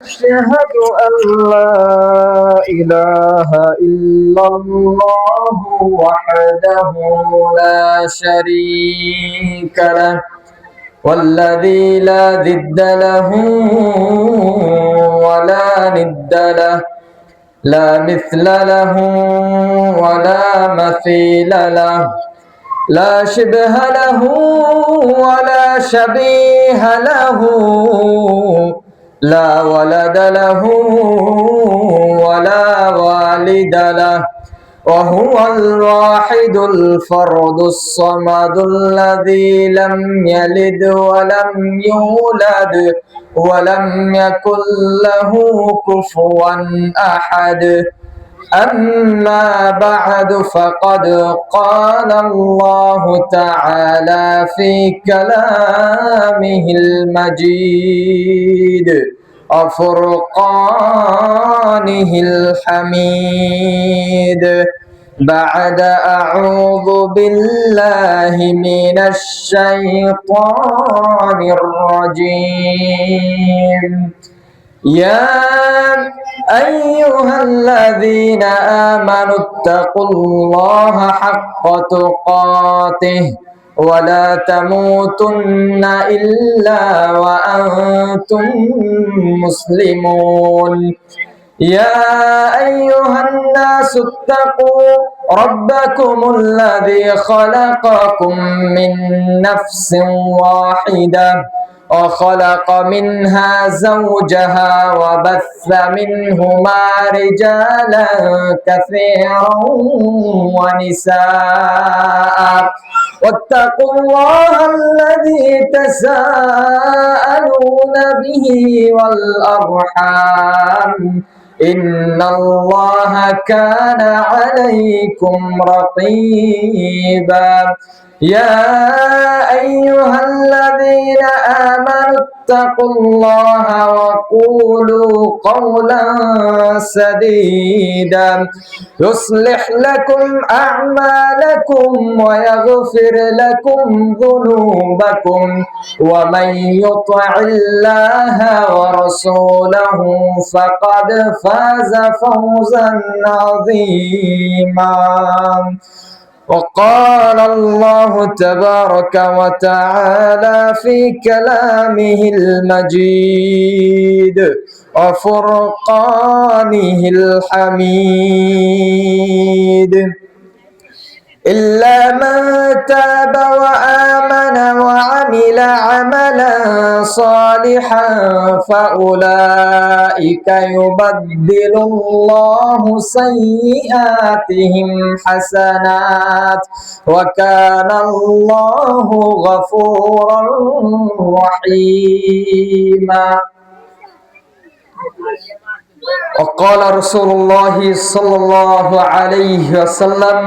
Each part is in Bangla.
أشهد أن لا إله إلا الله وحده لا شريك له والذي لا ضد له ولا ند له لا مثل له ولا مثيل له لا شبه له ولا شبيه له لا ولد له ولا والد له وهو الواحد الفرد الصمد الذي لم يلد ولم يولد ولم يكن له كفوا أحد. أما بعد فقد قال الله تعالى في كلامه المجيد وفرقانه الحميد بعد أعوذ بالله من الشيطان الرجيم. يا أيها الذين آمنوا اتقوا الله حق تقاته ولا تموتن إلا وأنتم مسلمون. يا أيها الناس اتقوا ربكم الذي خلقكم من نفس واحدة وخلق منها زوجها وبث منهما رجالا كثيرا ونساء واتقوا الله الذي تساءلون به والأرحام إن الله كان عليكم رقيبا. يا أيها الذين آمنوا اتقوا الله وقولوا قولا سديدا يصلح لكم أعمالكم ويغفر لكم ذنوبكم ومن يطع الله ورسوله فقد فاز فوزا عظيما. وقال الله تبارك وتعالى في كلامه المجيد وفرقانه الحميد إلا من تاب وآمن وعمل عملا صالحا فأولئك يبدل الله سيئاتهم حسنات وكان الله غفورا رحيما. وقال رسول الله صلى الله عليه وسلم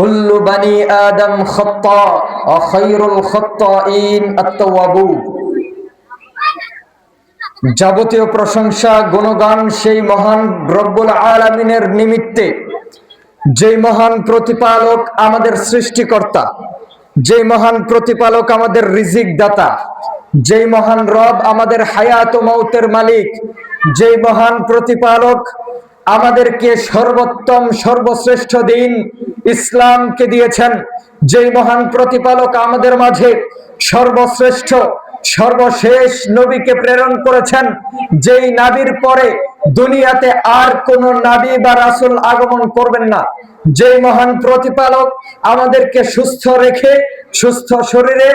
كل بني آدم خطاء وخير الخطائين التوابون. যাবতীয় প্রশংসা গুণগান সেই মহান রব্বুল আলামিনের নিমিত্তে, যে মহান প্রতিপালক আমাদের সৃষ্টিকর্তা, যে মহান প্রতিপালক আমাদের রিজিক দাতা, যে মহান রব আমাদের হায়াত ও মৌতের মালিক, যে মহান প্রতিপালক আমাদেরকে সর্বোত্তম সর্বশ্রেষ্ঠ দিন ইসলামকে দিয়েছেন, যেই মহান প্রতিপালক আমাদের মাঝে সর্বশ্রেষ্ঠ সর্বশেষ নবীকে প্রেরণ করেছেন, যেই নবীর পরে দুনিয়াতে আর কোন নবী বা রাসূল আগমন করবেন না, যেই মহান প্রতিপালক আমাদেরকে সুস্থ রেখে সুস্থ শরীরে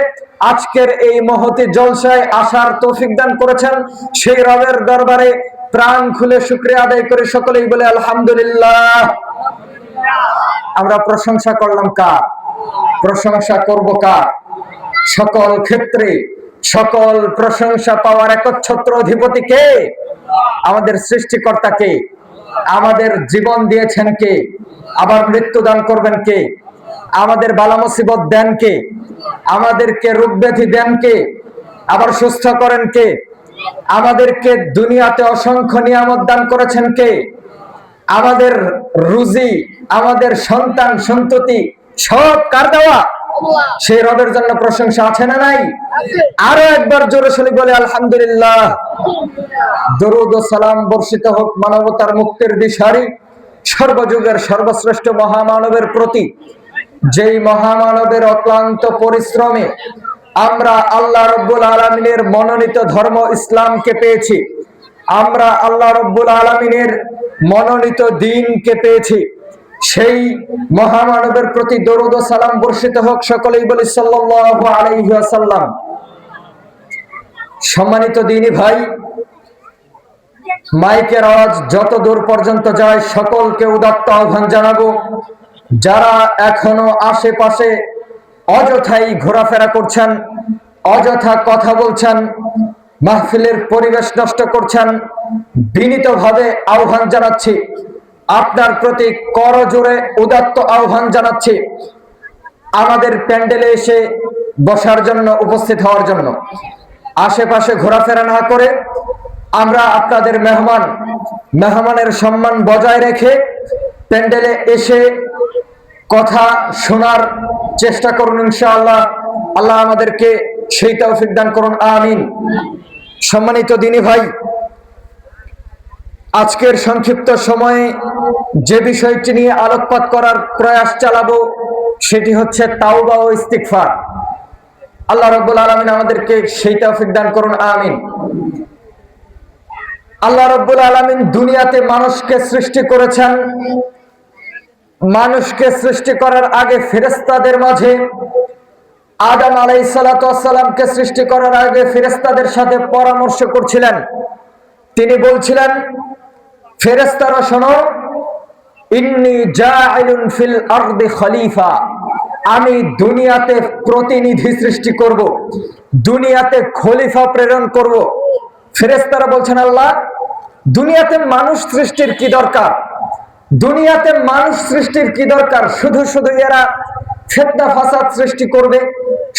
আজকের এই মহতি জলসায় আসার তৌফিক দান করেছেন, সেই রবের দরবারে প্রাণ খুলে শুকরিয়া আদায় করে সকলেই বলে আলহামদুলিল্লাহ। আমরা প্রশংসা করলাম কার? প্রশংসা করব কার? সকল ক্ষেত্রে সকল প্রশংসা পাওয়ার একচ্ছত্র অধিপতি কে? আমাদের সৃষ্টিকর্তা কে? আমাদের জীবন দিয়েছেন কে? আবার মৃত্যু দান করবেন কে? আমাদের বালা মুসিবত দেন কে? আমাদেরকে রোগ ব্যাধি দেন কে? আবার সুস্থ করেন কে? আমাদেরকে দুনিয়াতে অসংখ্য নিয়ামত দান করেছেন কে? আমাদের রুজি, আমাদের সন্তান সন্ততি সব কার দেওয়া? সেই রবের জন্য প্রশংসা আছে না নাই? আরো একবার জোরে শুনি বলে আলহামদুলিল্লাহ। দরুদ ও সালাম বর্ষিত হোক মানবতার মুক্তির দিশারি সর্বযুগের সর্বশ্রেষ্ঠ মহামানবের প্রতি, যেই মহামানবের অক্লান্ত পরিশ্রমে আমরা আল্লাহ রব্বুল আলামিনের মনোনীত ধর্ম ইসলামকে পেয়েছি, আমরা আল্লাহ রব্বুল আলামিনের মনোনীত দ্বীনকে পেয়েছি। সেই মহামানবের প্রতি দরুদ ও সালাম বর্ষিত হোক, সকলেই বলি সাল্লাল্লাহু আলাইহি ওয়াসাল্লাম। সম্মানিত দ্বীনী ভাই, মাইকের আওয়াজ যত দূর পর্যন্ত যায় সকলকে উদাত্ত আহ্বান জানাবো, যারা এখনো আশেপাশে অযথাই ঘোরাফেরা করছেন, অযথা কথা বলছেন, মাহফিলের পরিবেশ নষ্ট করছেন, বিনীতভাবে আহ্বান জানাচ্ছি, আপনার প্রতি করজোড়ে উদাত্ত আহ্বান জানাচ্ছি আমাদের প্যান্ডেলে এসে বসার জন্য, উপস্থিত হওয়ার জন্য। আশেপাশে ঘোরাফেরা না করে আমরা আপনাদের মেহমানের সম্মান বজায় রেখে প্যান্ডেলে এসে কথা শোনার চেষ্টা করুন ইনশাআল্লাহ। আল্লাহ আমাদেরকে সেই তৌফিক দান করুন, আমিন। সম্মানিত দ্বীনী ভাই, আজকের সংক্ষিপ্ত সময়ে যে বিষয়টি নিয়ে আলোকপাত করার প্রয়াস চালাবো সেটি হচ্ছে তাওবা ও ইস্তিগফার। আল্লাহ রাব্বুল আলামিন আমাদেরকে সেই তৌফিক দান করুন, আমিন। আল্লাহ রাব্বুল আলামিন দুনিয়াতে মানুষকে সৃষ্টি করেছেন। মানুষকে সৃষ্টি করার আগে ফেরেশতাদের মাঝে আদম আলাইহিস সালাতু ওয়াস সালামকে সৃষ্টি করার আগে ফেরেশতাদের সাথে পরামর্শ করছিলেন। তিনি বলছিলেন, ফেরেশতারা শোনো, ইন্নী জাইলুন ফিল আরদি খলিফা, আমি দুনিয়াতে প্রতিনিধি সৃষ্টি করব, দুনিয়াতে খলিফা প্রেরণ করব। ফেরেশতারা বলছেন, আল্লাহ, দুনিয়াতে মানুষ সৃষ্টির কি দরকার? দুনিয়াতে মানুষ সৃষ্টির কি দরকার? শুধু শুধু এরা ফিতনা ফাসাদ সৃষ্টি করবে,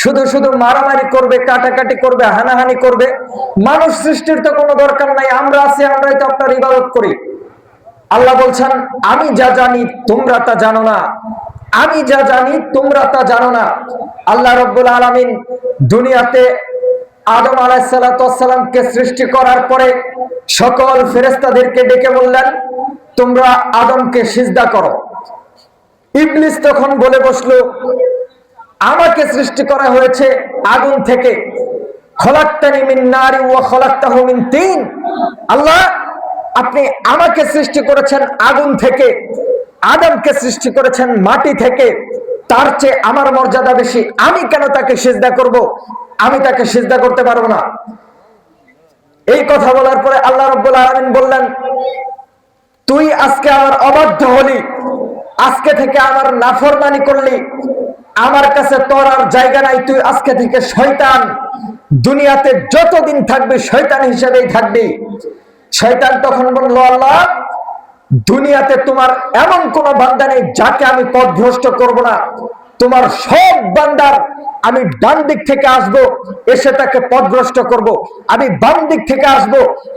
শুধু শুধু মারামারি করবে, কাটাকাটি করবে, হানাহানি করবে। মানুষ সৃষ্টির তো কোনো দরকার নাই, আমরা আছি, আমরাই তো আপনার ইবাদত করি। আল্লাহ বলছেন, আমি যা জানি তোমরা তা জানো না, আমি যা জানি তোমরা তা জানো না। আল্লাহ রাব্বুল আলামিন দুনিয়াতে আদম আলাইহিস সালাতু ওয়াস সালামকে সৃষ্টি করার পরে সকল ফেরেশতাদেরকে ডেকে বললেন, তোমরা আদমকে সিজদা করো। ইবলিস তখন বলে বসলো, আমাকে সৃষ্টি করা হয়েছে আগুন থেকে, খলাকতানি মিন নারি ওয়া খলাকতাহু মিন তিন। আল্লাহ, আপনি আমাকে সৃষ্টি করেছেন আগুন থেকে, আদমকে সৃষ্টি করেছেন মাটি থেকে, তার চেয়ে আমার মর্যাদা বেশি, আমি কেন তাকে সিজদা করব? আমি তাকে সিজদা করতে পারবো না। এই কথা বলার পরে আল্লাহ রাব্বুল আলামিন বললেন, তুই আজকে আমার অবাধ্য হলি, আজকে থেকে আমার নাফরমানি করলি, আমার কাছে তোর আর জায়গা নাই, তুই আজকে থেকে শয়তান, দুনিয়াতে যতদিন থাকবি শয়তান হিসেবেই থাকবি। শয়তান তখন বলল, আল্লাহ, দুনিয়াতে তোমার এমন কোন বান্দা নেই যাকে আমি পথভ্রষ্ট করব না, তোমার সব বান্দার আমি ডান দিক থেকে আসব, এসে তাকে পথভ্রষ্ট করব। আমি বাম দিক থেকে আসব,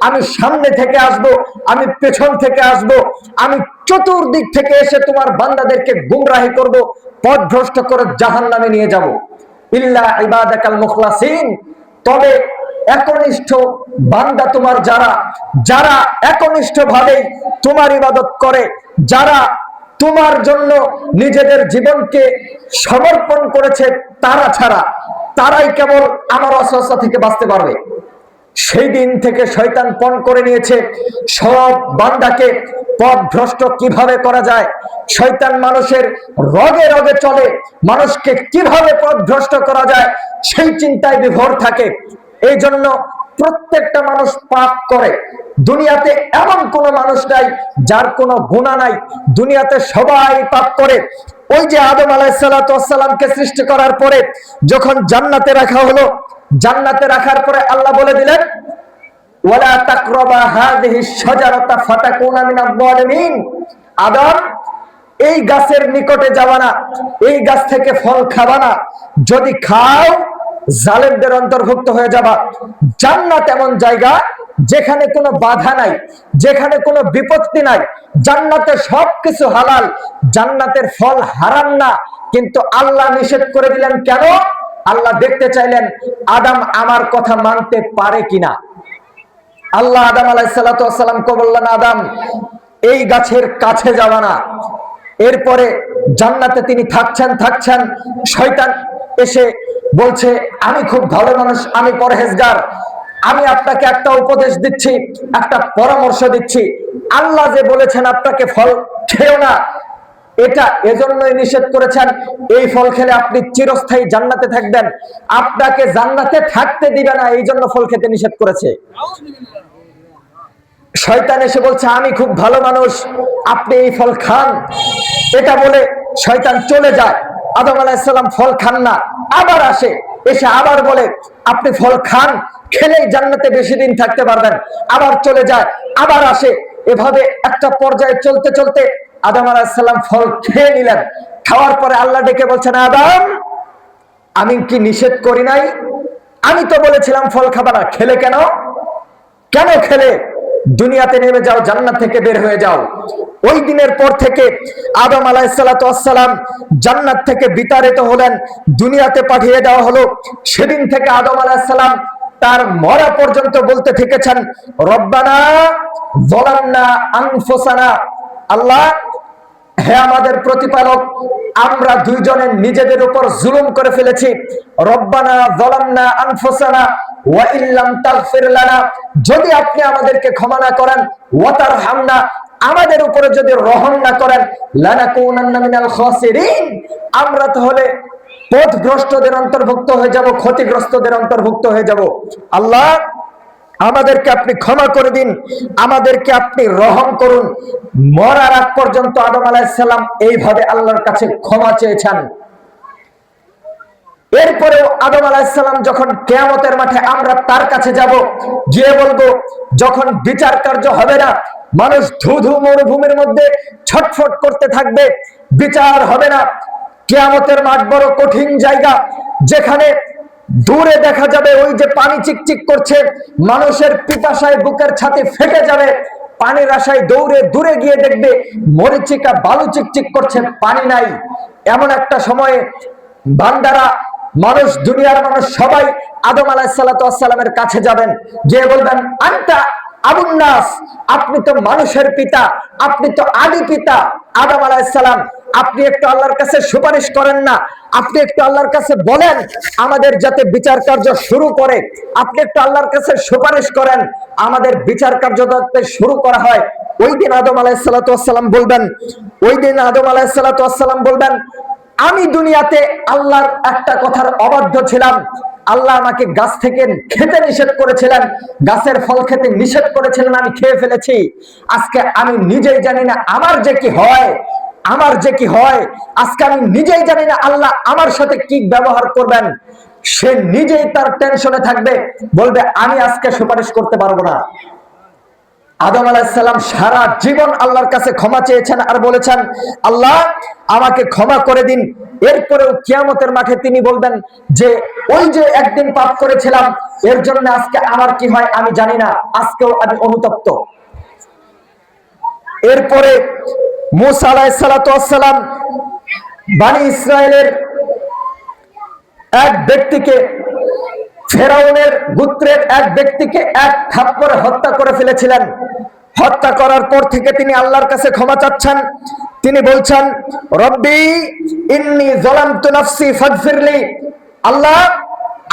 আমি সামনে থেকে আসব, আমি পেছন থেকে আসব, আমি চতুর্দিক থেকে এসে তোমার বান্দাদেরকে গুমরাহি করব, পথভ্রষ্ট করে জাহান্নামে নিয়ে যাব। ইল্লা ইবাদাকাল মুখলাসিন, তবে একনিষ্ঠ বান্দা তোমার যারা, যারা একনিষ্ঠ ভাবে তোমার ইবাদত করে, যারা তোমার জন্য নিজেদের জীবনকে সমর্পণ করেছে, তারা ছাড়া, তারাই কেবল আমার ওয়াসওয়াসা থেকে বাঁচতে পারবে। সেই দিন থেকে শয়তান পণ করে নিয়েছে সব বান্দাকে পথভ্রষ্ট কিভাবে করা যায়। শয়তান মানুষের রগে রগে চলে, মানুষকে কিভাবে পথভ্রষ্ট করা যায় সেই চিন্তায় বিভোর থাকে। এই জন্য প্রত্যেকটা মানুষ পাপ করে। দুনিয়াতে এমন কোন মানুষ নাই যার কোনো গুনাহ নাই, দুনিয়াতে সবাই পাপ করে। ওই যে আদম আলাইহিস সালাতু ওয়াস সালামকে সৃষ্টি করার পরে যখন জান্নাতে রাখা হলো, জান্নাতে রাখার পরে আল্লাহ বলে দিলেন, ওয়ালা তাকরাবা হাযিহিশ শাজারাতা ফাতাকুনা মিনাজ যালিমিন। আদম, এই গাছের নিকটে যাবা না, এই গাছ থেকে ফল খাবা না, যদি খাও জালেমদের অন্তর্ভুক্ত হয়ে যাবা। জান্নাত এমন জায়গা যেখানে কোনো বাধা নাই, যেখানে কোনো বিপত্তি নাই, জান্নাতে সবকিছু হালাল, জান্নাতের ফল হারাম না, কিন্তু আল্লাহ নিষেধ করে দিলেন কেন? আল্লাহ দেখতে চাইলেন আদম আমার কথা মানতে পারে কিনা। আল্লাহ আদম আলাইহিসসালামকে বললেন, আদম এই গাছের কাছে যাবা না। এরপরে জান্নাতে তিনি থাকছেন, শয়তান এসে বলছে, আমি খুব ভালো মানুষ, আমি পরহেজগার, আমি আপনাকে একটা উপদেশ দিচ্ছি, একটা পরামর্শ দিচ্ছি। আল্লাহ যে বলেছেন আপনাকে ফল খেও না, এটা এজন্যই নিষেধ করেছেন, এই ফল খেলে আপনি চিরস্থায়ী জান্নাতে থাকবেন, আপনাকে জান্নাতে থাকতে দিবে না, এই জন্য ফল খেতে নিষেধ করেছে। শয়তান এসে বলছে, আমি খুব ভালো মানুষ, আপনি এই ফল খান। এটা বলে শয়তান চলে যায়। আদম আলাইহিস সালাম ফল খান না, আবার আসে, এসে আবার বলে আপনি ফল খান, খেলেই জান্নাতে বেশি দিন থাকতে পারবেন। আবার চলে যায়, আবার আসে। এভাবে একটা পর্যায়ে চলতে চলতে আদম আলাইহিস সালাম ফল খেয়ে নিলেন। খাওয়ার পরে আল্লাহ ডেকে বলছেন, আদম আমি কি নিষেধ করি নাই? আমি তো বলেছিলাম ফল খাবা না, খেলে কেন? কেন খেলে? দুনিয়াতে নেমে যাও, জান্নাত থেকে বের হয়ে যাও। ওই দিনের পর থেকে আদম আলাইহিসসালাম জান্নাত থেকে বিতাড়িত হলেন, দুনিয়াতে পাঠিয়ে দেওয়া হলো। সেদিন থেকে আদম আলাইহিসসালাম তার মরা পর্যন্ত বলতে থেকেছেন, রব্বানা যালামনা আনফুসানা, আল্লাহ হে আমাদের প্রতিপালক, আমরা দুইজনে নিজেদের উপর জুলুম করে ফেলেছি। রব্বানা যালামনা আনফুসানা ওয়া ইল্লাম তাগফির লানা, যদি আপনি আমাদেরকে ক্ষমা না করেন, ওয়া তারহামনা, আমাদের উপরে যদি রহম না করেন, লানাকুনান্না মিনাল খাসিরিন, আমরা তাহলে পথভ্রষ্টদের অন্তর্ভুক্ত হয়ে যাব, ক্ষতিগ্রস্তদের অন্তর্ভুক্ত হয়ে যাব। আল্লাহ আমাদেরকে আপনি ক্ষমা করে দিন, আমাদেরকে আপনি রহম করুন। মরার আগ পর্যন্ত আদম আলাইহিস সালাম এইভাবে আল্লাহর কাছে ক্ষমা চেয়েছেন। এরপরেও আদম আলাইহিস সালাম যখন কিয়ামতের মাঠে আমরা তার কাছে যাব, গিয়ে বলবো, যখন বিচার কার্য হবে না, মানুষ ধুধু মরুভূমির মধ্যে ছটফট করতে থাকবে, বিচার হবে না। কিয়ামতের মাঠ বড় কঠিন জায়গা, যেখানে দূরে দেখা যাবে ওই যে পানি চিকচিক করছে, মানুষের পিপাসায় বুকের ছাতি ফেটে যাবে। পানির আশায় দৌড়ে দূরে গিয়ে দেখবে মরিচিকা বালু চিকচিক করছে, পানি নাই। এমন একটা সময়ে বান্দারা, মানুষ, দুনিয়ার মানুষ সবাই আদম আলাইহিসসালামের কাছে যাবেন, গিয়ে বলবেন, আনতা আবুন নাস, আপনি তো মানুষের পিতা, আপনি তো আদি পিতা আদম আলাইহিস সালাম, আপনি একটু আল্লাহর কাছে সুপারিশ করেন না? আপনি একটু আল্লাহর কাছে বলেন আমাদের যাতে বিচার কার্য শুরু করে, আপনি একটু আল্লাহর কাছে সুপারিশ করেন আমাদের বিচার কার্য যাতে শুরু করা হয়। ওই দিন আদম আলাইহিসসালাম বলবেন, আমি দুনিয়াতে আল্লাহর একটা কথার অবাধ্য ছিলাম, আল্লাহ আমাকে গাছ থেকে খেতে নিষেধ করেছিলেন, গাছের ফল খেতে নিষেধ করেছিলেন, আমি খেয়ে ফেলেছি। আজকে আমি নিজেই জানি না আমার যে কি হয়, আজকে আমি নিজেই জানি না আল্লাহ আমার সাথে কি ব্যবহার করবেন। সে নিজেই তার টেনশনে থাকবে, বলবে আমি আজকে সুপারিশ করতে পারবো না। আদম আলাইহিস সালাম সারা জীবন আল্লাহর কাছে ক্ষমা চেয়েছেন আর বলেছেন, আল্লাহ আমাকে ক্ষমা করে দিন। এরপরেও কিয়ামতের মাঠে তিনি বলবেন যে, ওই যে একদিন পাপ করেছিলাম, এর জন্য আজকে আমার কি হয় আমি জানি না, আজকেও আমি অনুতপ্ত। এরপরে মূসা আলাইহিস সালাম বনি ইসরাইলের এক ব্যক্তিকে, ফেরাউনের গোত্রের এক ব্যক্তিকে এক থাপ্পড়ে হত্যা করে ফেলেছিলেন। হত্যা করার পর থেকে তিনি আল্লাহর কাছে ক্ষমা চাচ্ছেন। তিনি বলছেন, রব্বি ইন্নী যালামতু নাফসি ফাগফিরলি, আল্লাহ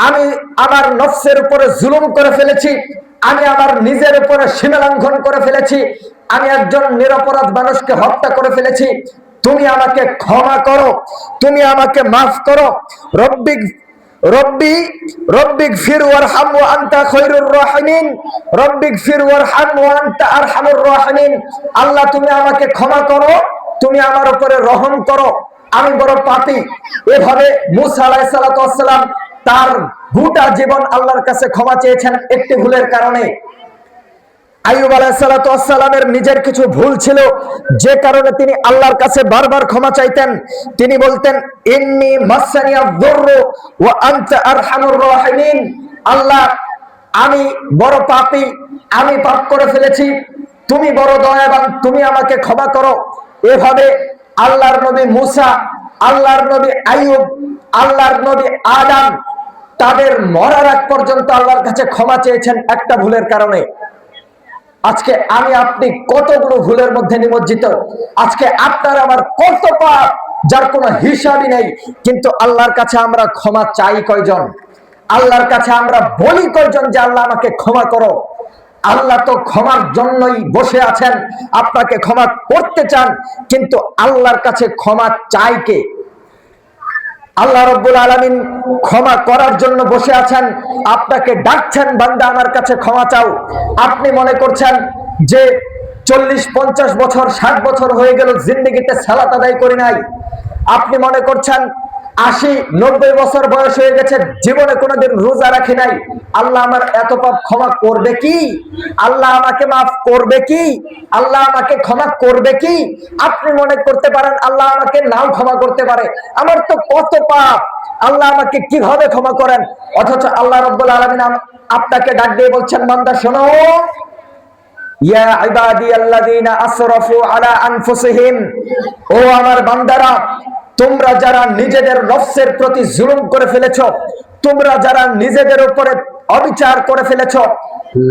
আমি আমার নফসের উপরে জুলুম করে ফেলেছি, আমি আমার নিজের উপরে সীমা লঙ্ঘন করে ফেলেছি, আমি একজন নিরপরাধ মানুষকে হত্যা করে ফেলেছি, তুমি আমাকে ক্ষমা করো, তুমি আমাকে মাফ করো। রব্বিগফির ওয়ারহাম ওয়া আনতা খায়রুর রাহিমিন, রব্বিগফির ওয়ারহাম ওয়া আনতা আরহামুর রাহিমিন, আল্লাহ তুমি আমাকে ক্ষমা করো, তুমি আমার উপরে রহম করো, আমি বড় পাপী। এভাবে মূসা আলাইহিস সালাম তার গোটা জীবন আল্লাহর কাছে ক্ষমা চেয়েছেন একটি ভুলের কারণে। আইয়ুব আলাইহিস সালামের নিজের কিছু ভুল ছিল, যে কারণে তিনি আল্লাহর কাছে বারবার ক্ষমা চাইতেন। তিনি বলতেন, ইন্নী মাসানিয়াদ দুররু ওয়া আনতা আরহামুর রাহিমিন, আল্লাহ আমি বড় পাপী, আমি পাপ করে ফেলেছি, তুমি বড় দয়াবান, তুমি আমাকে ক্ষমা করো। এভাবে আল্লাহর নবী মূসা আল্লাহর নবী আইয়ুব, আল্লাহর নবী আদম, তাদের মরার আগ পর্যন্ত আল্লাহর কাছে ক্ষমা চেয়েছেন একটা ভুলের কারণে। আজকে আমি আপনি কতগুলো ভুলের মধ্যে নিমজ্জিত, আজকে আপনার আমার কত পাপ যার কোনো হিসাবই নেই, কিন্তু আল্লাহর কাছে আমরা ক্ষমা চাই কয়জন? আল্লাহর কাছে আমরা বলি কয়জন যে আল্লাহ আমাকে ক্ষমা করো? আল্লাহ তো ক্ষমার জন্যই বসে আছেন, আপনাকে ক্ষমা করতে চান, কিন্তু আল্লাহর কাছে ক্ষমা চাই কে? আল্লাহ রাব্বুল আলামিন ক্ষমা করার জন্য বসে আছেন, আপনাকে ডাকছেন, বান্দা আমার কাছে ক্ষমা চাও। আপনি মনে করছেন যে 40-50 বছর 60 বছর হয়ে গেল জিন্দেগিতে সালাত আদায় করি নাই। আপনি মনে করছেন 80-90 বছর বয়স হয়ে গেছে, জীবনে কোনোদিন রোজা রাখি নাই। আল্লাহ আমার এত পাপ ক্ষমা করবে কি? আল্লাহ আমাকে মাফ করবে কি? আল্লাহ আমাকে ক্ষমা করবে কি? আপনি মনে করতে পারেন আল্লাহ আমাকে নাও ক্ষমা করতে পারে, আমার তো কত পাপ, আল্লাহ আমাকে কিভাবে ক্ষমা করেন? অথচ আল্লাহ রাব্বুল আলামিন আপনাকে ডাক দিয়ে বলছেন, বান্দা শোনো, ইয়া ইবাদিয়াল্লাযীনা আসরাফু আলা আনফুসিহিম, ও আমার বান্দারা, তোমরা যারা নিজেদের নফসের প্রতি জুলুম করে ফেলেছো, তোমরা যারা নিজেদের উপরে অবিচার করে ফেলেছো,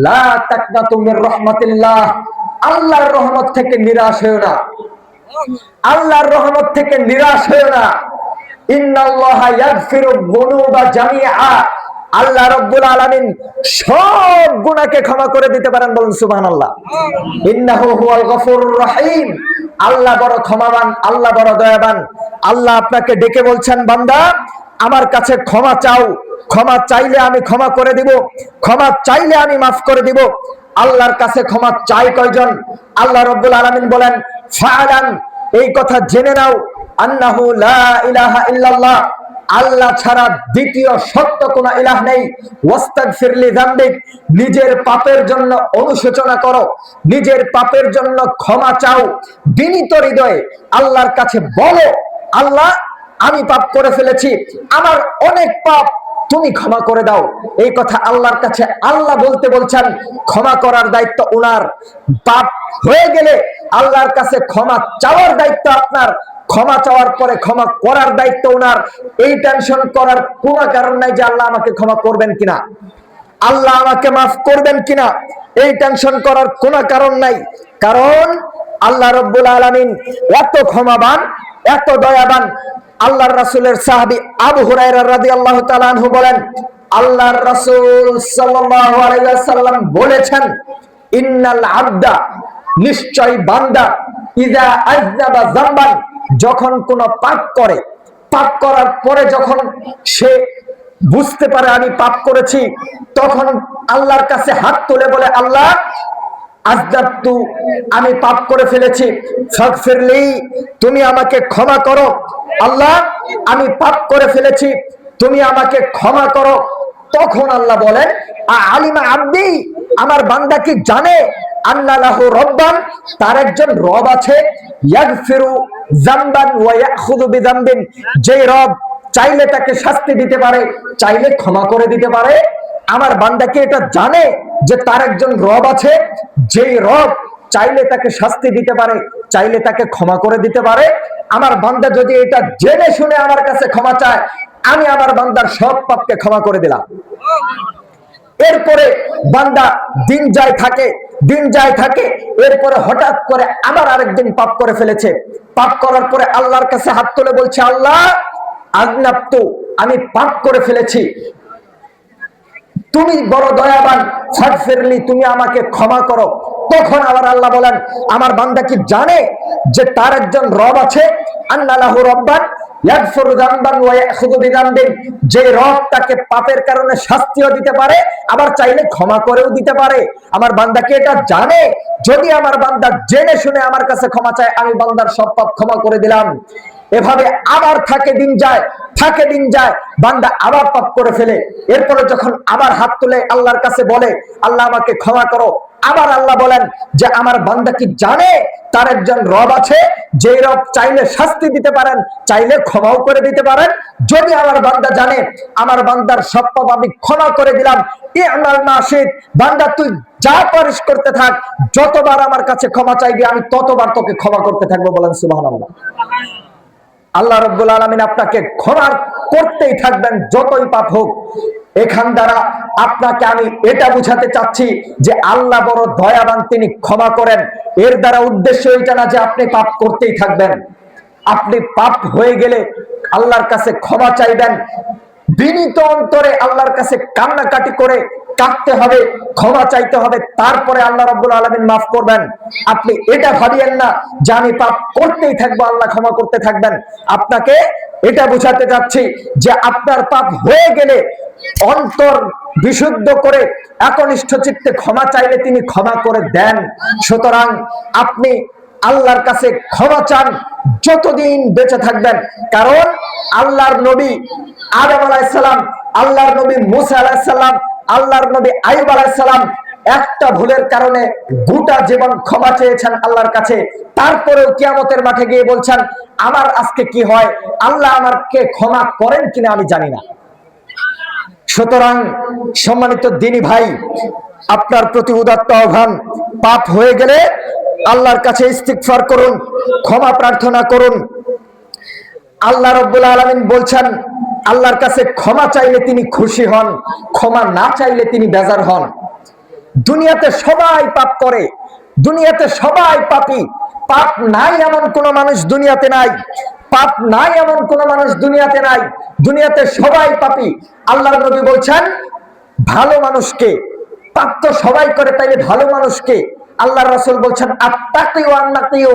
লা তাকনাতু মির রাহমাতিল্লাহ, আল্লাহর রহমত থেকে নিরাশ হয়ো না, আল্লাহর রহমত থেকে নিরাশ হয়ো না। ইন্নাল্লাহা ইয়াগফিরুয যুনুবা জামিআ, আল্লাহ রাব্বুল আলামিন সব গুনাহকে ক্ষমা করে দিতে পারেন, বলুন সুবহানাল্লাহ। ইন্নাহু হুয়াল গফুরুর রহিম, আল্লাহ বড় ক্ষমাবান, আল্লাহ বড় দয়াবান। আল্লাহ আপনাকে ডেকে বলছেন, বান্দা আমার কাছে ক্ষমা চাও, ক্ষমা চাইলে আমি ক্ষমা করে দিব, ক্ষমা চাইলে আমি মাফ করে দিব। আল্লাহর কাছে ক্ষমা চাই কয়জন? আল্লাহ রাব্বুল আলামিন বলেন, ফাআলান, এই কথা জেনে নাও, আন্নাহু লা ইলাহা ইল্লাল্লাহ, আল্লাহ ছাড়া দ্বিতীয় সত্য কোন ইলাহ নেই। ওয়াস্তাগফির লিযামবিক, নিজের পাপের জন্য অনুশোচনা করো, নিজের পাপের জন্য ক্ষমা চাও, বিনীত হৃদয়ে আল্লাহর কাছে বলো, আল্লাহ আমি পাপ করে ফেলেছি, আমার অনেক পাপ, তুমি ক্ষমা করে দাও। এই কথা আল্লাহর কাছে আল্লাহ বলতে বলছেন, ক্ষমা করার দায়িত্ব ওনার। পাপ হয়ে গেলে আল্লাহর কাছে ক্ষমা চাওয়ার দায়িত্ব আপনার, ক্ষমা চাওয়ার পরে ক্ষমা করার দায়িত্ব ওনার। এই টেনশন করার কোনো কারণ নাই যে আল্লাহ আমাকে ক্ষমা করবেন কিনা, আল্লাহ আমাকে মাফ করবেন কিনা, এই টেনশন করার কোনো কারণ নাই। কারণ আল্লাহ রাব্বুল আলামিন এত ক্ষমাবান, এত দয়াবান। আল্লাহর রাসূলের সাহাবী আবু হুরায়রা রাদিয়াল্লাহু তাআলা আনহু বলেন, আল্লাহর রাসূল সাল্লাল্লাহু আলাইহি ওয়াসাল্লাম বলেছেন, ইন্নাল আবদা, নিশ্চয় বান্দা, ইযা আযনাবা যামবান, যখন কোন পাপ করে, পাপ করার পরে যখন সে বুঝতে পারে আমি পাপ করেছি, তখন আল্লাহর কাছে হাত তুলে বলে, আল্লাহ আযনাবতু, আমি পাপ করে ফেলেছি, ফাগফিরলি, তুমি আমাকে ক্ষমা করো। আল্লাহ আমি পাপ করে ফেলেছি, তুমি আমাকে ক্ষমা করো। তখন আল্লাহ বলেন, আলিমা আব্দি, আমার বান্দা কি জানে আন্না লাহু রব্বান, তার একজন রব আছে, ইয়াগফিরু যামবান ওয়া ইয়াখুযু বিযামবিন, যে রব চাইলে তাকে শাস্তি দিতে পারে, চাইলে ক্ষমা করে দিতে পারে। আমার বান্দা কি এটা জানে যে তার একজন রব আছে, যেই রব চাইলে তাকে শাস্তি দিতে পারে, চাইলে তাকে ক্ষমা করে দিতে পারে? আমার বান্দা যদি এটা জেনে শুনে আমার কাছে ক্ষমা চায়, আমি আমার বান্দার সব পাপকে ক্ষমা করে দিলাম। এরপরে বান্দা দিন যায় থাকে, দিন যায় থাকে, এরপরে হঠাৎ করে আবার আরেকদিন পাপ করে ফেলেছে। পাপ করার পরে আল্লাহর কাছে হাত তুলে বলছে, আল্লাহ আযনাবতু, আমি পাপ করে ফেলেছি, তুমি বড় দয়াবান, ফাগফিরলি, তুমি আমাকে ক্ষমা করো। তখন আবার আল্লাহ বলেন, আমার বান্দা কি জানে যে তার একজন রব আছে, আন্না লাহু রব্বান ইয়াগফিরু যামবান ওয়া ইয়াখুযু বিযামবিন, যে রব তাকে পাপের কারণে শাস্তিও দিতে পারে, আবার চাইলে ক্ষমা করেও দিতে পারে। আমার বান্দা কি এটা জানে? যদি আমার বান্দা জেনে শুনে আমার কাছে ক্ষমা চায়, আমি বান্দার সব পাপ ক্ষমা করে দিলাম। এভাবে আবার থাকে দিন যায়, থাকে দিন যায়, বান্দা আবার পাপ করে ফেলে। এরপরে যখন আবার হাত তুলে আল্লাহর কাছে বলে, আল্লাহ আমাকে ক্ষমা করো, আবার আল্লাহ বলেন যে আমার বান্দা কি জানে তার একজন রব আছে, যে রব চাইলে শাস্তি দিতে পারেন, চাইলে ক্ষমাও করে দিতে পারেন। যদি আমার বান্দা জানে, আমার বান্দার সব পাপ আমি ক্ষমা করে দিলাম। ই'মাল মা শি'ত, বান্দা তুই যা পারিস করতে থাক, যতবার আমার কাছে ক্ষমা চাইবি আমি ততবার তোকে ক্ষমা করতে থাকবো। বলেন সুবহানাল্লাহ। আল্লাহ রাব্বুল আলামিন আপনাকে ক্ষমা করতেই থাকবেন যতই পাপ হোক। এখান দ্বারা আপনাকে আমি এটা বুঝাতে চাচ্ছি যে আল্লাহ বড় দয়াবান, তিনি ক্ষমা করেন। এর দ্বারা উদ্দেশ্য এটা না যে আপনি পাপ করতেই থাকবেন। আপনি পাপ হয়ে গেলে আল্লাহর কাছে ক্ষমা চাইবেন, বিনীত অন্তরে আল্লাহর কাছে কান্নাকাটি করে কাঁদতে হবে, ক্ষমা চাইতে হবে, তারপরে আল্লাহ রাব্বুল আলামিন মাফ করবেন। আপনি এটা ভাবিয়েন না যে আমি পাপ করতেই থাকবো, আল্লাহ ক্ষমা করতে থাকবেন। আপনাকে এটা বোঝাতে চাচ্ছি যে আপনার পাপ হয়ে গেলে অন্তর বিশুদ্ধ করে একনিষ্ঠ চিত্তে ক্ষমা চাইলে তিনি ক্ষমা করে দেন। সুতরাং আপনি আল্লাহর কাছে ক্ষমা চান যতদিন বেঁচে থাকবেন। কারণ আল্লাহর নবী আদম আলাইহিস সালাম, আল্লাহর নবী মুসা আলাইহিস সালাম, আল্লাহর নবী আইয়ুব আলাইহিস সালাম একটা ভুলের কারণে গোটা জীবন ক্ষমা চেয়েছেন আল্লাহর কাছে। তারপরেও কিয়ামতের মাঠে গিয়ে বলছেন, আমার আজকে কি হয়, আল্লাহ আমাকে ক্ষমা করেন কিনা আমি জানি না। সুতরাং সম্মানিত দিনী ভাই, আপনার প্রতি উদাত্ত আহ্বান, পাপ হয়ে গেলে আল্লাহর কাছে ইস্তিগফার করুন, ক্ষমা প্রার্থনা করুন। আল্লাহ রাব্বুল আলামিন বলছেন, আল্লাহর কাছে ক্ষমা চাইলে তিনি খুশি হন, ক্ষমা না চাইলে তিনি বেজার হন। দুনিয়াতে সবাই পাপ করে, দুনিয়াতে সবাই পাপী। পাপ নাই এমন কোন মানুষ দুনিয়াতে নাই, পাপ নাই এমন কোন মানুষ দুনিয়াতে নাই। দুনিয়াতে সবাই পাপী। আল্লাহর নবী বলছেন, ভালো মানুষকে, পাপ তো সবাই করে, তাইলে ভালো মানুষকে আল্লাহর রাসূল বলছেন আত্তাকিউ আন্নাকিউ,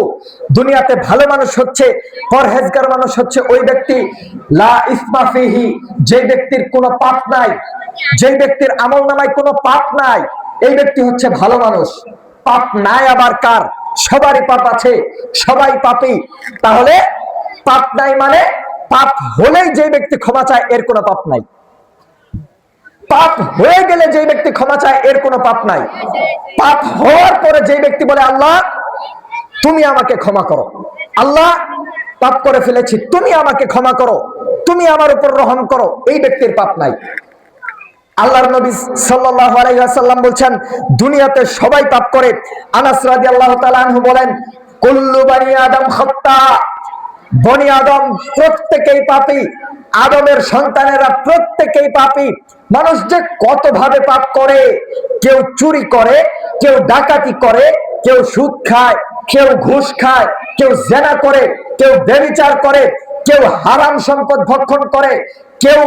দুনিয়াতে ভালো মানুষ হচ্ছে, পরহেজগার মানুষ হচ্ছে ওই ব্যক্তি লা ইসমা ফিহি, যে ব্যক্তির কোনো পাপ নাই, যে ব্যক্তির আমলনামায় কোনো পাপ নাই, এই ব্যক্তি হচ্ছে ভালো মানুষ। পাপ নাই আবার কার? সবারই পাপ আছে, সবাই পাপী। তাহলে পাপ নাই মানে পাপ হলেই যে ব্যক্তি ক্ষমা চায় এর কোনো পাপ নাই, পাপ হয়ে গেলে যে ব্যক্তি ক্ষমা চায় এর কোনো পাপ নাই। পাপ হওয়ার পরে যে ব্যক্তি বলে আল্লাহ তুমি আমাকে ক্ষমা করো, আল্লাহ পাপ করে ফেলেছি, তুমি আমাকে ক্ষমা করো, তুমি আমার উপর রহম করো, এই ব্যক্তির পাপ নাই। আল্লাহর নবী সাল্লাল্লাহু আলাইহি ওয়াসাল্লাম বলছেন, দুনিয়াতে সবাই পাপ করে। আনাস রাদিয়াল্লাহু তাআলা আনহু বলেন, কুল্লু বানি আদম খাত্তা, বনি আদম প্রত্যেকেই পাপী, আদমের সন্তানেরা প্রত্যেকেই পাপী। মানুষ যে কত ভাবে পাপ করে, কেউ চুরি করে, কেউ ডাকাতি করে, কেউ সুদ খায়, কেউ ঘুষ খায়, কেউ জেনা করে, কেউ ব্যভিচার করে, কেউ হারাম সম্পদ ভক্ষণ করে, কেউ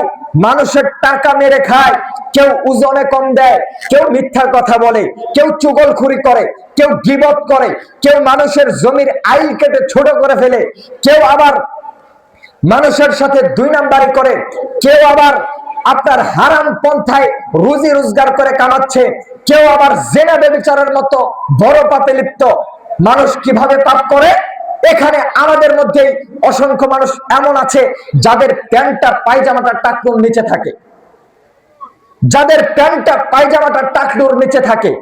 মানুষের টাকা মেরে খায়, কেউ ওজনে কম দেয়, কেউ মিথ্যা কথা বলে, কেউ চুগলখুরি করে, কেউ গীবত করে, কেউ মানুষের জমির আইল কেটে ছোট করে ফেলে, কেউ আবার মানুষের সাথে দুই নাম্বারি করে, কেউ আবার আপনার হারাম পন্থায় রুজি রোজগার করে কামাচ্ছে, কেউ আবার জেনা ব্যভিচারের মতো বড় পাপে লিপ্ত। মানুষ কিভাবে পাপ করে? এখানে আমাদের মধ্যে অসংখ্য মানুষ এমন আছে যাদের প্যান্টটা পায়জামাটা টাকনুর নিচে থাকে, যাদের প্যান্টটা পায়জামাটা টাকনুর নিচে থাকে।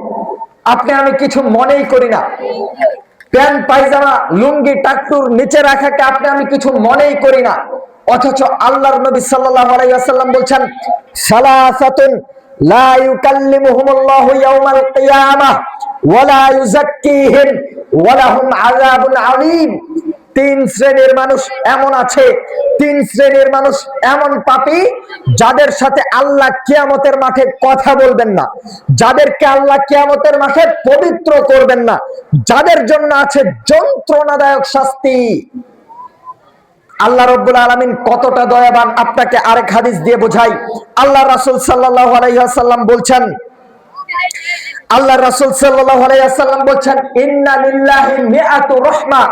আপনি আমি কিছু মনেই করি না, প্যান্ট পায়জামা লুঙ্গি টাকনুর নিচে রাখাকে আপনি আমি কিছু মনেই করি না। অথচ আল্লাহর নবী সাল্লাল্লাহু আলাইহি ওয়াসাল্লাম বলছেন, সালাসাতুন লা ইউকাল্লিমুহুমুল্লাহু ইয়াওমাল কিয়ামাহ ওয়া লা ইউযাক্কিহিম ওয়া লাহুম আযাবুন আলীম। তিন শ্রেণীর মানুষ এমন আছে, তিন শ্রেণীর মানুষ এমন পাপী যাদের সাথে আল্লাহ কিয়ামতের মাঠে কথা বলবেন না, যাদেরকে আল্লাহ কিয়ামতের মাঠে পবিত্র করবেন না, যাদের জন্য আছে যন্ত্রণাদায়ক শাস্তি। আল্লাহ রাব্বুল আলামিন কতটা দয়াবান আপনাকে আরেক হাদিস দিয়ে বোঝাই। আল্লাহ রাসূল সাল্লাল্লাহু আলাইহি ওয়াসাল্লাম বলছেন, আল্লাহ রাসূল সাল্লাল্লাহু আলাইহি ওয়াসাল্লাম বলছেন, ইন্না লিল্লাহি মিআতু রাহমা,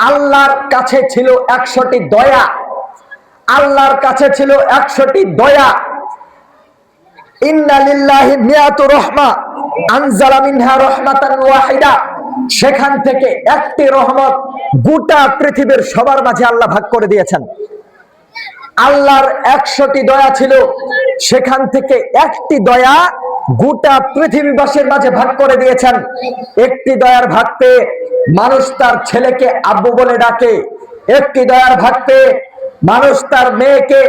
আল্লাহর কাছে ছিল 100টি দয়া, আল্লাহর কাছে ছিল 100টি দয়া। ইন্না লিল্লাহি মিআতু রাহমা আনজালা মিনহা রাহমাতান ওয়াহিদা, সেখান থেকে একটি রহমত গোটা পৃথিবীর সবার মাঝে আল্লাহ ভাগ করে দিয়েছেন। আল্লাহর 100টি দয়া ছিল, সেখান থেকে একটি দয়া গোটা পৃথিবীবাসীর মাঝে ভাগ করে দিয়েছেন। একটি দয়ার ভাগ পেয়ে মানুষ তার ছেলেকে আব্বু বলে ডাকে, একটি দয়ার ভাগ পেয়ে মানুষ তার মেয়েকে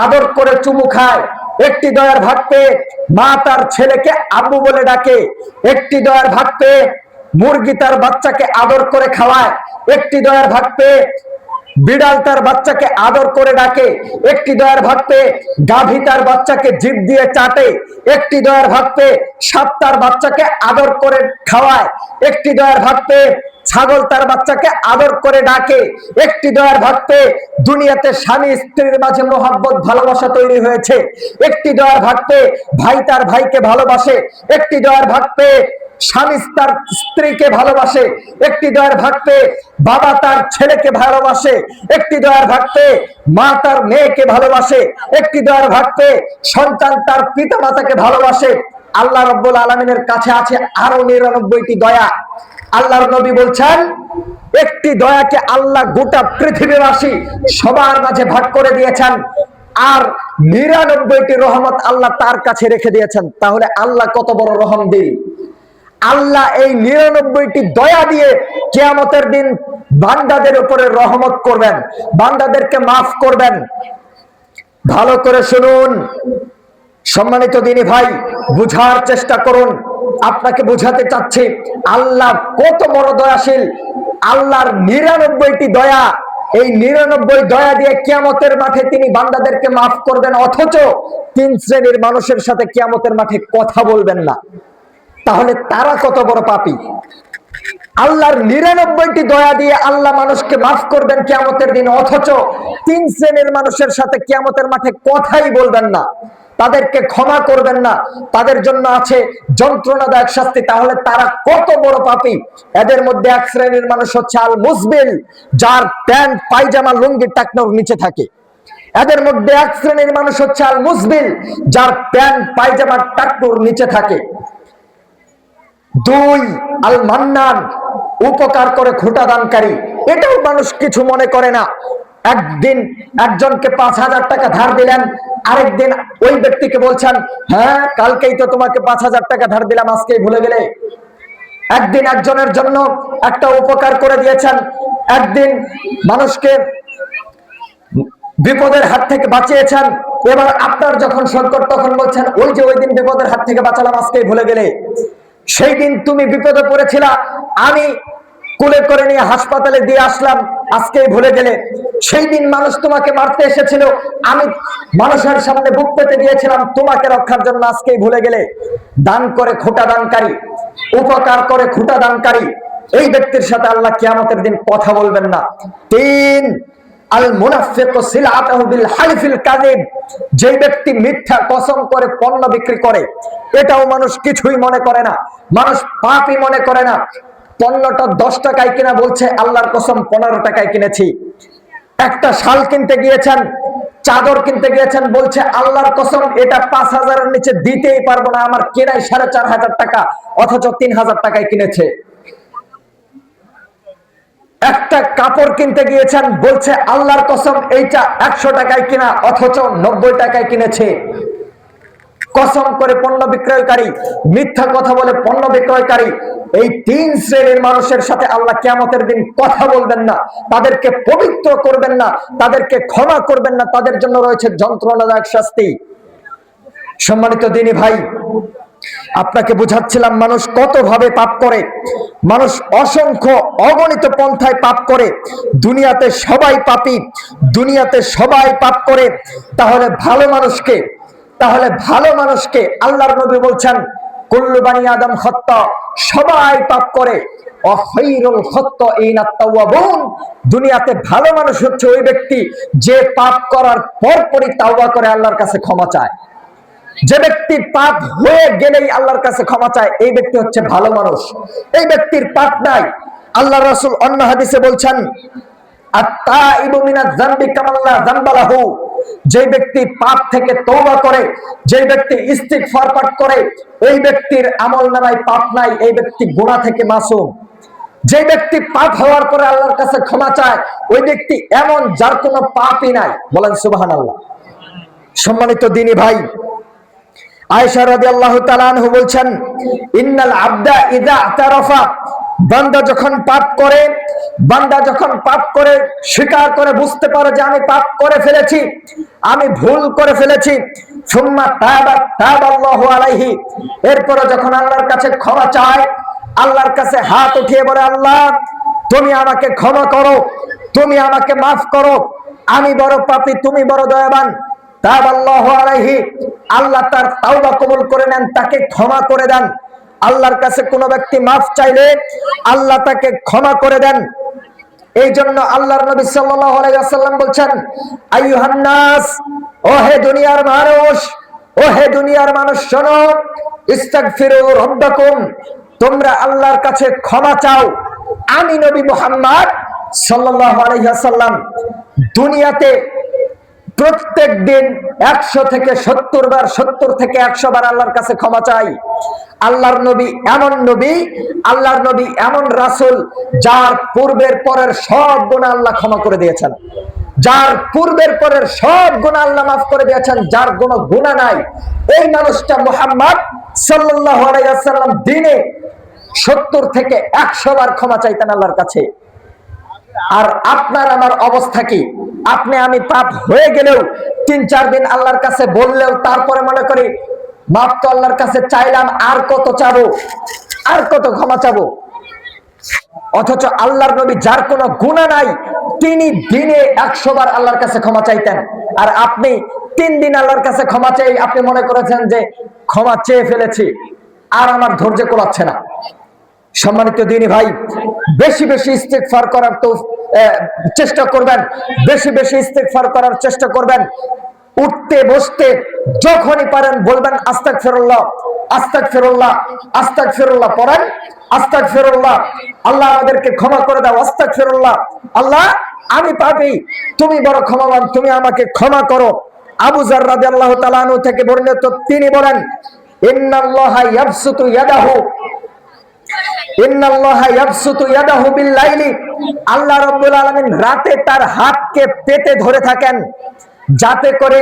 আদর করে চুমু খায়, একটি দয়ার ভাগ পেয়ে মা তার ছেলেকে আব্বু বলে ডাকে, একটি দয়ার ভাগ পেয়ে মুরগি তার বাচ্চাকে আদর করে খাওয়ায়, একটি দয়ার ভাগ পেয়ে বিড়াল তার বাচ্চাকে আদর করে ডাকে, একটি দয়ার ভাগ পেয়ে গাভী তার বাচ্চাকে জিভ দিয়ে চাটে, একটি দয়ার ভাগ পেয়ে সাপ তার বাচ্চাকে আদর করে খাওয়ায়, একটি দয়ার ভাগ পেয়ে ছাগল তার বাচ্চাকে আদর করে ডাকে, একটি দয়ার ভাগ পেয়ে দুনিয়াতে স্বামী স্ত্রীর মাঝে মহব্বত ভালোবাসা তৈরি হয়েছে, একটি দয়ার ভাগ পেয়ে ভাই তার ভাইকে ভালোবাসে, একটি দয়ার ভাগ পেয়ে স্বামী তার স্ত্রীকে ভালোবাসে, একটি দয়ার ভাগ পেয়ে বাবা তার ছেলেকে ভালোবাসে, একটি দয়ার ভাগ পেয়ে মা তার মেয়েকে ভালোবাসে, একটি দয়ার ভাগ পেয়ে সন্তান তার পিতা মাতাকে ভালোবাসে। আল্লাহ রাব্বুল আলামিনের কাছে আছে আরো 99টি দয়া। আল্লাহর নবী বলছেন, একটি দয়াকে আল্লাহ গোটা পৃথিবীবাসী সবার মাঝে ভাগ করে দিয়েছেন, আর 99টি রহমত আল্লাহ তার কাছে রেখে দিয়েছেন। তাহলে আল্লাহ কত বড় রহমদিল! আল্লাহ এই 99টি দয়া দিয়ে কিয়ামতের দিন বান্দাদের উপরে রহমত করবেন, বান্দাদেরকে মাফ করবেন। ভালো করে শুনুন সম্মানিত দিনী ভাই, বুঝার চেষ্টা করুন। আপনাকে বুঝাতে চাচ্ছি আল্লাহ কত বড় দয়াশীল। আল্লাহর 99টি দয়া, এই 99 দয়া দিয়ে কিয়ামতের মাঠে তিনি বান্দাদেরকে মাফ করবেন, অথচ 3 শ্রেণীর মানুষের সাথে কিয়ামতের মাঠে কথা বলবেন না। তাহলে তারা কত বড় পাপী! আল্লাহর 99টি দয়া দিয়ে আল্লাহ মানুষকে মাফ করবেন কিয়ামতের দিন, অথচ 3 শ্রেণীর মানুষের সাথে কিয়ামতের মাঠে কথাই বলবেন না, তাদেরকে ক্ষমা করবেন না, তাদের জন্য আছে যন্ত্রণাদায়ক শাস্তি। তাহলে তারা কত বড় পাপী! এদের মধ্যে এক শ্রেণীর মানুষ হচ্ছে আল মুসবিল, যার প্যান্ট পায়জামা লুঙ্গি টাকনোর নিচে থাকে। এদের মধ্যে এক শ্রেণীর মানুষ হচ্ছে আল মুসবিল, যার প্যান্ট পায়জামা টাকনোর নিচে থাকে। 2 আল মান্নান, উপকার করে খোটা দানকারী। এটাও মানুষ কিছু মনে করে না। একদিন একজনকে 5,000 টাকা ধার দিলেন, আরেকদিন ওই ব্যক্তিকে বলছেন, হ্যাঁ কালকেই তো তোমাকে 5,000 টাকা ধার দিলাম, আজকেই ভুলে গেলে। একদিন একজনের জন্য একটা উপকার করে দিয়েছেন, একদিন মানুষকে বিপদের হাত থেকে বাঁচিয়েছেন, এবার আপনার যখন সংকট তখন বলছেন, ওই যে ওই দিন বিপদের হাত থেকে বাঁচালাম, আজকেই ভুলে গেলে। সেই দিন তুমি বিপদে পড়েছিলা, আমি কুলে করে নিয়ে হাসপাতালে দিয়ে আসলাম, আজকেই ভুলে গেলে। সেই দিন মানুষ তোমাকে মারতে এসেছিল, আমি মানুষের সামনে বুক পেতে দিয়েছিলাম তোমাকে রক্ষার জন্য, আজকেই ভুলে গেলে। দান করে খোটা দানকারী, উপকার করে খোটা দানকারী, এই ব্যক্তির সাথে আল্লাহ কিয়ামতের দিন কথা বলবেন না। 3 আল মুনাফিকু সিলআতুহু বিল হালিফিল কাযিব, যে ব্যক্তি মিথ্যা কসম করে পণ্য বিক্রি করে, এটাও মানুষ কিছুই মনে করে না, মানুষ পাপই মনে করে না। পণ্যটা 10 টাকায় কিনা, বলছে আল্লাহর কসম 15 টাকায় কিনেছি। একটা শাল কিনতে গিয়েছেন, চাদর কিনতে গিয়েছেন, বলছে আল্লাহর কসম এটা 5,000-এর নিচে দিতেই পারবো না, আমার কেনাই 4,500 টাকা, অথচ 3,000 টাকায় কিনেছে। একটা কাপড় কিনতে গিয়েছেন, বলছে আল্লাহর কসম এইটা 100 টাকায় কিনা, অথচ 90 টাকায় কিনেছে। কসম করে পণ্য বিক্রয়কারী, মিথ্যা কথা বলে পণ্য বিক্রয়কারী, এই 3 শ্রেণীর মানুষের সাথে আল্লাহ কিয়ামতের দিন কথা বলবেন না, তাদেরকে পবিত্র করবেন না, তাদেরকে ক্ষমা করবেন না, তাদের জন্য রয়েছে যন্ত্রণাদায়ক শাস্তি। সম্মানিত দিনী ভাই, আপনাকে বুঝাচ্ছিলাম মানুষ কত ভাবে পাপ করে, মানুষ অসংখ্য অগণিত পন্থায় পাপ করে। দুনিয়াতে সবাই পাপী, দুনিয়াতে সবাই পাপ করে। তাহলে ভালো মানুষকে আল্লাহর নবী বলছেন, কুল্লু বানি আদম খাত্তা, সবাই পাপ করে, অখাইরুল খাত্তাইনাত তাওয়াবুন, দুনিয়াতে ভালো মানুষ হচ্ছে ওই ব্যক্তি যে পাপ করার পরপরই তাওবা করে আল্লাহর কাছে ক্ষমা চায়। যে ব্যক্তি পাপ হয়ে গেলেই আল্লাহর কাছে ক্ষমা চায়, এই ব্যক্তি হচ্ছে ভালো মানুষ। এই ব্যক্তির পাপ নাই। আল্লাহ রাসূল অন্য হাদিসে বলছেন, আত-তাইবু মিনাজ যামবি কামান লা যামবা লাহু, যে ব্যক্তি পাপ থেকে তওবা করে, যে ব্যক্তি ইস্তিগফার পাঠ করে, এই ব্যক্তির আমলনামায় পাপ নাই, এই ব্যক্তি গুনাহ থেকে মাসুম। যে ব্যক্তি পাপ হওয়ার পরে আল্লাহর কাছে ক্ষমা চায়, ওই ব্যক্তি এমন যার কোনো পাপই নাই। বলেন সুবহানাল্লাহ। সম্মানিত দিনী ভাই, আয়েশা রাদিয়াল্লাহু তাআলা আনহা বলছেন, ইন্নাল আবদা ইযা আতারাফা, বান্দা যখন পাপ করে স্বীকার করে বুঝতে পারে যে আমি পাপ করে ফেলেছি, আমি ভুল করে ফেলেছি, সুম্মা তাবাল্লাহু আলাইহি, এরপরে যখন আল্লাহর কাছে ক্ষমা চায়, আল্লাহর কাছে হাত উঠিয়ে বলে, আল্লাহ তুমি আমাকে ক্ষমা করো, তুমি আমাকে মাফ করো, আমি বড় পাপী, তুমি বড় দয়াবান। তাবাল্লাহু আলাইহি, আল্লাহ তার তাওবা কবুল করে নেন, তাকে ক্ষমা করে দেন। আল্লাহর কাছে কোনো ব্যক্তি মাফ চাইলে আল্লাহ তাকে ক্ষমা করে দেন। এই জন্য আল্লাহর নবী সাল্লাল্লাহু আলাইহি ওয়াসাল্লাম বলছেন, আইয়ুহান নাস, ও হে দুনিয়ার মানুষ, ও হে দুনিয়ার মানুষ শোনো, ইস্তাগফিরু রাব্বাকুম, তোমরা আল্লাহর কাছে ক্ষমা চাও। আমি নবী মুহাম্মদ সাল্লাল্লাহু আলাইহি ওয়াসাল্লাম দুনিয়াতে প্রত্যেক দিন 100 থেকে 70 বার, 70 থেকে 100 বার আল্লাহর কাছে ক্ষমা চাই। আল্লাহর নবী এমন নবী, আল্লাহর নবী এমন রাসূল, যার পূর্বের পরের সব গুনাহ আল্লাহ ক্ষমা করে দিয়েছেন, যার পূর্বের পরের সব গুনাহ আল্লাহ মাফ করে দিয়েছেন, যার কোনো গুনাহ নাই। এই মানুষটা মুহাম্মদ সাল্লাল্লাহু আলাইহি ওয়াসাল্লাম দিনে 70 থেকে 100 বার ক্ষমা চাইতেন আল্লাহর কাছে। আর আপনার আমার অবস্থা কি? আপনি আমি পাপ হয়ে গেলেও 3-4 দিন আল্লাহর কাছে বললেও তারপরে মনে করি মাফ তো আল্লাহর কাছে চাইলাম, আর কত চাবো, আর কত ক্ষমা চাবো। অথচ আল্লাহর নবী যার কোনো গুনাহ নাই, তিনি দিনে 100 বার আল্লাহর কাছে ক্ষমা চাইতেন। আর আপনি 3 দিন আল্লাহর কাছে ক্ষমা চাই, আপনি মনে করেছেন যে ক্ষমা চেয়ে ফেলেছি, আর আমার ধৈর্য কুলাচ্ছে না। সম্মানিত দিনী ভাই, বেশি বেশি ইস্তেগফার করার তো চেষ্টা করবেন, বেশি বেশি ইস্তেগফার করার চেষ্টা করবেন। উঠতে বসতে যখনই পারেন বলবেন আস্তাগফিরুল্লাহ, আস্তাগফিরুল্লাহ, আস্তাগফিরুল্লাহ পড়েন, আস্তাগফিরুল্লাহ, আল্লাহ আমাদেরকে ক্ষমা করে দাও, আস্তাগফিরুল্লাহ, আল্লাহ আমি পাপী, তুমি বড় ক্ষমাবান, তুমি আমাকে ক্ষমা করো। আবু যর রাদিয়াল্লাহু তাআলা আনহু থেকে বর্ণিত, তিনি বলেন, ইন্নাল্লাহা ইয়াবসুতু ইয়াদাহু, ইন্নাল্লাহা ইয়াবসুতু ইয়াদাহু বিল লাইলি, আল্লাহ রাব্বুল আলামিন রাতে তার হাতকে পেতে ধরে থাকেন, যাতে করে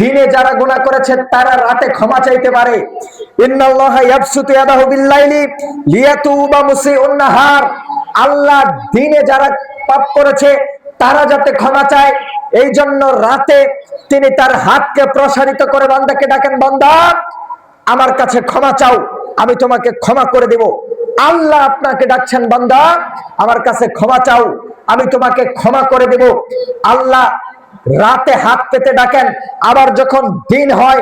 দিনে যারা গুনাহ করেছে তারা রাতে ক্ষমা চাইতে পারে। ইন্নাল্লাহা ইয়াবসুতু ইয়াদাহু বিল লাইলি লিয়াতুবা মুসিউন নাহার, আল্লাহ দিনে যারা পাপ করেছে তারা যাতে ক্ষমা চায়, এই জন্য রাতে তিনি তার হাতকে প্রসারিত করে বান্দাকে ডাকেন, বান্দা আমার কাছে ক্ষমা চাও, আমি তোমাকে ক্ষমা করে দেব। আল্লাহ আপনাকে ডাকছেন, বান্দা আমার কাছে ক্ষমা চাও, আমি তোমাকে ক্ষমা করে দেব। আল্লাহ রাতে হাত পেতে ডাকেন, আবার যখন দিন হয়,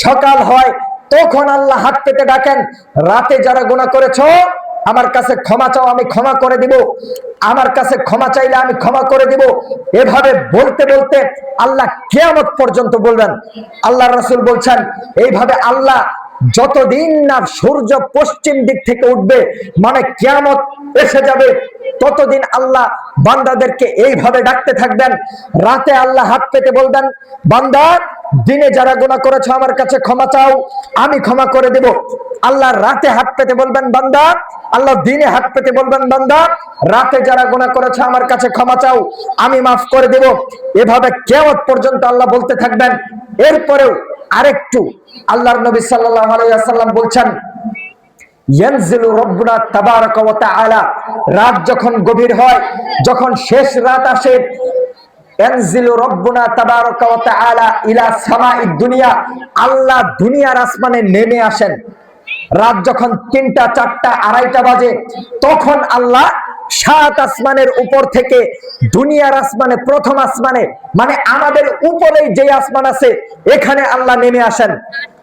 সকাল হয়, তখন আল্লাহ হাত পেতে ডাকেন, রাতে যারা গুনাহ করেছো আমার কাছে ক্ষমা চাও, আমি ক্ষমা করে দিব, আমার কাছে ক্ষমা চাইলে আমি ক্ষমা করে দিব। এভাবে বলতে বলতে আল্লাহ কিয়ামত পর্যন্ত বলবেন। আল্লাহ রাসূল বলছেন, এইভাবে আল্লাহ যতদিন না সূর্য পশ্চিম দিক থেকে উঠবে, মানে কিয়ামত এসে যাবে, ততদিন আল্লাহ বান্দাদেরকে এইভাবে ডাকতে থাকবেন। রাতে আল্লাহ হাত পেতে বলবেন, বান্দা দিনে যারা গুনাহ করেছো আমার কাছে ক্ষমা চাও, আমি ক্ষমা করে দেব। আল্লাহ রাতে হাত পেতে বলবেন, বান্দা, আল্লাহ দিনে হাত পেতে বলবেন, বান্দা রাতে যারা গুনাহ করেছে আমার কাছে ক্ষমা চাও, আমি মাফ করে দেব। এভাবে কিয়ামত পর্যন্ত আল্লাহ বলতে থাকবেন। এরপরেও আরেকটু আল্লাহর নবী সাল্লাল্লাহু আলাইহি ওয়াসাল্লাম বলছেন, ইয়ানজিলু রাব্বুনা তাবারাকা ওয়া তাআলা, রাত যখন গভীর হয়, যখন শেষ রাত আসে, ইয়ানজিলু রাব্বুনা তাবারাকা ওয়া তাআলা ইলা সামাঈদ দুনিয়া, আল্লাহ দুনিয়ার আসমানে নেমে আসেন। রাত যখন 3টা, 4টা, 2:30 বাজে, তখন আল্লাহ 7 আসমানের উপর থেকে দুনিয়ার আসমানে, প্রথম আসমানে, মানে আমাদের উপরেই যে আসমান আছে এখানে আল্লাহ নেমে আসেন।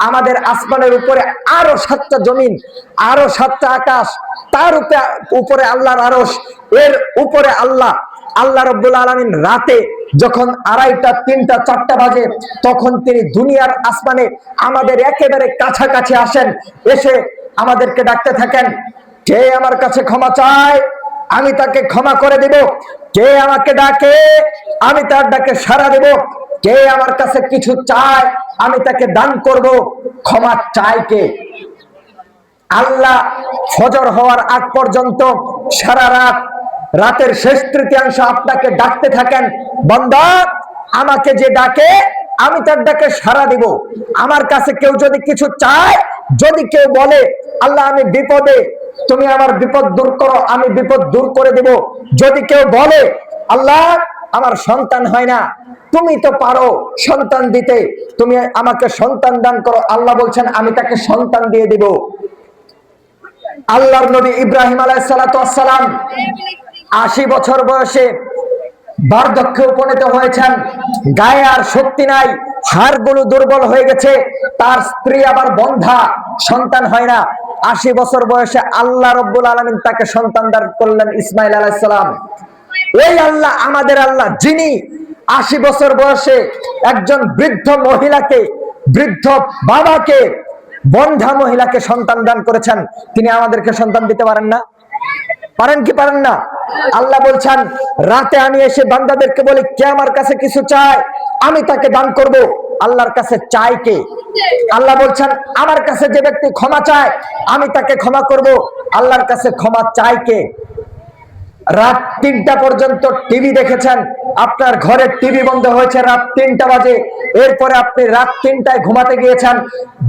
আমাদের আসমানের উপরে আরো 7টা জমিন, আরো 7টা আকাশ, তার উপরে আল্লাহর আরশ, এর উপরে আল্লাহ রাব্বুল আলামিন রাতে যখন 2:30, 3টা, 4টা বাজে, তখন তিনি দুনিয়ার আসমানে আমাদের একেবারে কাছাকাছি আসেন, এসে আমাদেরকে ডাকতে থাকেন, কে আমার কাছে ক্ষমা চায় আমি তাকে ক্ষমা করে দেব, কে আমাকে ডাকে আমি তার ডাকে সাড়া দেব, কে আমার কাছে কিছু চায় আমি তাকে দান করব। ক্ষমা চায় কে? আল্লাহ ফজর হওয়ার আগ পর্যন্ত সারা রাত, রাতের শেষ তৃতীয়াংশ আপনাকে ডাকতে থাকেন, বান্দা আমাকে যে ডাকে আমি তার ডাকে সাড়া দিব। আমার কাছে কেউ যদি কিছু চায়, যদি কেউ বলে আল্লাহ আমি বিপদে, তুমি আমার বিপদ দূর করো, আমি বিপদ দূর করে দেব। যদি কেউ বলে আল্লাহ আমার সন্তান হয় না, তুমি তো পারো সন্তান দিতে, তুমি আমাকে সন্তান দান করো, আল্লাহ বলছেন আমি তাকে সন্তান দিয়ে দিব। আল্লাহর নবী ইব্রাহিম আলাইহিস সালাতু ওয়াস সালাম 80 বছর বয়সে বার্ধক্যে উপনীত হয়েছেন, গায়ে আর শক্তি নাই, হাড়গুলো দুর্বল হয়ে গেছে, তার স্ত্রী আবার বন্ধা, সন্তান হয় না। 80 বছর বয়সে আল্লাহ রব্বুল আলামিন তাকে সন্তান দান করলেন, ইসমাইল আলাইহিস সালাম। ওই আল্লাহ আমাদের আল্লাহ, যিনি 80 বছর বয়সে একজন বৃদ্ধ মহিলাকে, বৃদ্ধ বাবাকে, বন্ধা মহিলাকে সন্তান দান করেছেন, তিনি আমাদেরকে সন্তান দিতে পারেন না? পারেন কি পারেন না? আল্লাহ বলছেন, রাতে আমি এসে বান্দাদেরকে বলি, কে আমার কাছে কিছু চায় আমি তাকে দান করব। আল্লাহর কাছে চাই কে? আল্লাহ বলছেন, আমার কাছে যে ব্যক্তি ক্ষমা চায় আমি তাকে ক্ষমা করব। আল্লাহর কাছে ক্ষমা চাই কে? রাত 3টা পর্যন্ত টিভি দেখেছেন, আপনার ঘরে টিভি বন্ধ হয়েছে রাত 3টা বাজে, এরপরে আপনি রাত 3টায় ঘুমাতে গিয়েছেন,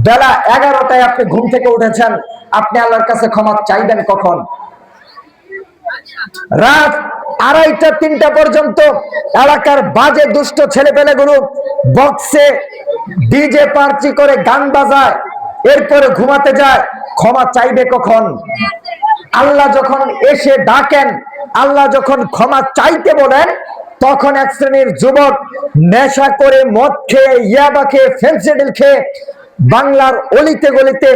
বেলা 11টায় আপনি ঘুম থেকে উঠেছেন, আপনি আল্লাহর কাছে ক্ষমা চাইবেন কখন? রাত 2:30 3টা পর্যন্ত এলাকার বাজে দুষ্ট ছেলেপেলেগুলো বক্সে ডিজে পার্টি করে গান বাজায়, এরপরে ঘুমাতে যায়, ক্ষমা চাইবে কখন? আল্লাহ যখন এসে ডাকেন, আল্লাহ যখন ক্ষমা চাইতে বলেন, তখন এক শ্রেণীর যুবক নেশা করে, মদ খেয়ে, ইয়াবা খেয়ে, ফেন্সিডিল খেয়ে বাংলার অলিতে গলিতে,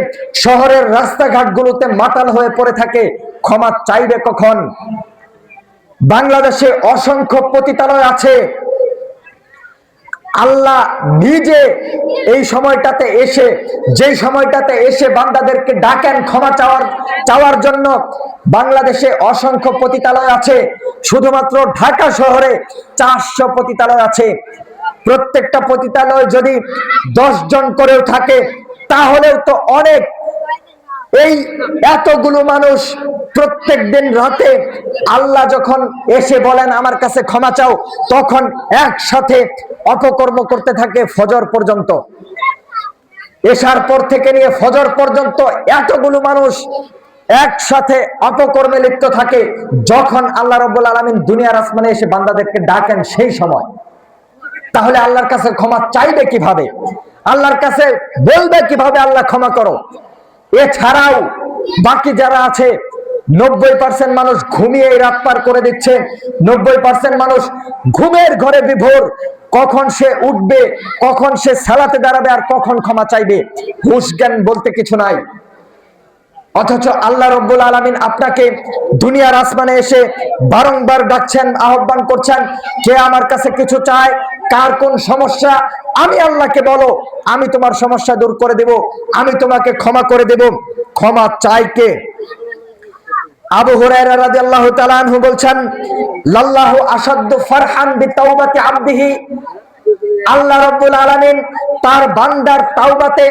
শহরের রাস্তাঘাটগুলোতে মাতাল হয়ে পড়ে থাকে। ক্ষমা চাইবে কখন? বাংলাদেশে অসংখ্য পতিতালয় আছে। আল্লাহ নিজে এই সময়টাতে এসে, যেই সময়টাতে এসে বান্দাদেরকে ডাকেন ক্ষমা চাওয়ার জন্য, বাংলাদেশে অসংখ্য পতিতালয় আছে। শুধুমাত্র ঢাকা শহরে 400 পতিতালয় আছে। প্রত্যেকটা পতিতালয় যদি 10 জন করেও থাকে তাহলেও তো অনেক। এই এতগুলো মানুষ প্রত্যেক দিন রাতে আল্লাহ যখন এসে বলেন আমার কাছে ক্ষমা চাও, তখন একসাথে অপকর্ম করতে থাকে ফজর পর্যন্ত। এশার পর থেকে নিয়ে ফজর পর্যন্ত এতগুলো মানুষ একসাথে অপকর্মে লিপ্ত থাকে। যখন আল্লাহ রাব্বুল আলামিন দুনিয়ার আসমানে এসে বান্দাদেরকে ডাকেন সেই সময়, তাহলে আল্লাহর কাছে ক্ষমা চাইবে কিভাবে? আল্লাহর কাছে বলবে কিভাবে আল্লাহ ক্ষমা করো? এছাড়াও বাকি যারা আছে 90% মানুষ ঘুমিয়ে রাত পার করে দিচ্ছে। 90% মানুষ ঘুমের ঘরে বিভোর। কখন সে উঠবে, কখন সে সালাতে দাঁড়াবে, আর কখন ক্ষমা চাইবে, হুঁশ জ্ঞান বলতে কিছু নাই। অথচ আল্লাহ রাব্বুল আলামিন আপনাকে দুনিয়ার আসমানে এসে বারংবার ডাকছেন, আহ্বান করছেন, কে আমার কাছে কিছু চায়, কার কোন সমস্যা, আমি আল্লাহকে বলো, আমি তোমার সমস্যা দূর করে দেব, আমি তোমাকে ক্ষমা করে দেব। ক্ষমা চাই কে? আবু হুরায়রা রাদিয়াল্লাহু তাআলা আনহু বলছেন, লাল্লাহু আশাদ্দু ফারহান বিতাওবাতি আবদিহি, আল্লাহ রাব্বুল আলামিন তার বান্দার তাওবাতে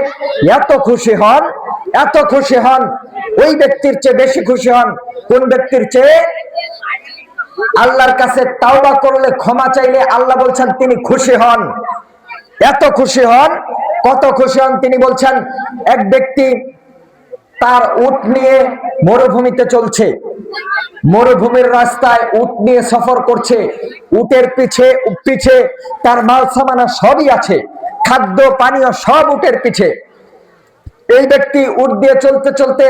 এত খুশি হন, এত খুশি হন, ওই ব্যক্তির চেয়ে বেশি খুশি হন। কোন ব্যক্তির চেয়ে? আল্লাহর কাছে তাওবা করলে, ক্ষমা চাইলে আল্লাহ বলছেন তিনি খুশি হন। এত খুশি হন, কত খুশি হন তিনি বলছেন, এক ব্যক্তি তার উট নিয়ে মরুভূমিতে চলছে, মরুভূমির রাস্তায় উট নিয়ে সফর করছে, উটের পিছে পিছে তার মাল সামানা সবই আছে, খাদ্য পানীয় সব উটের পিছে। এই ব্যক্তি উট দিয়ে চলতে চলতে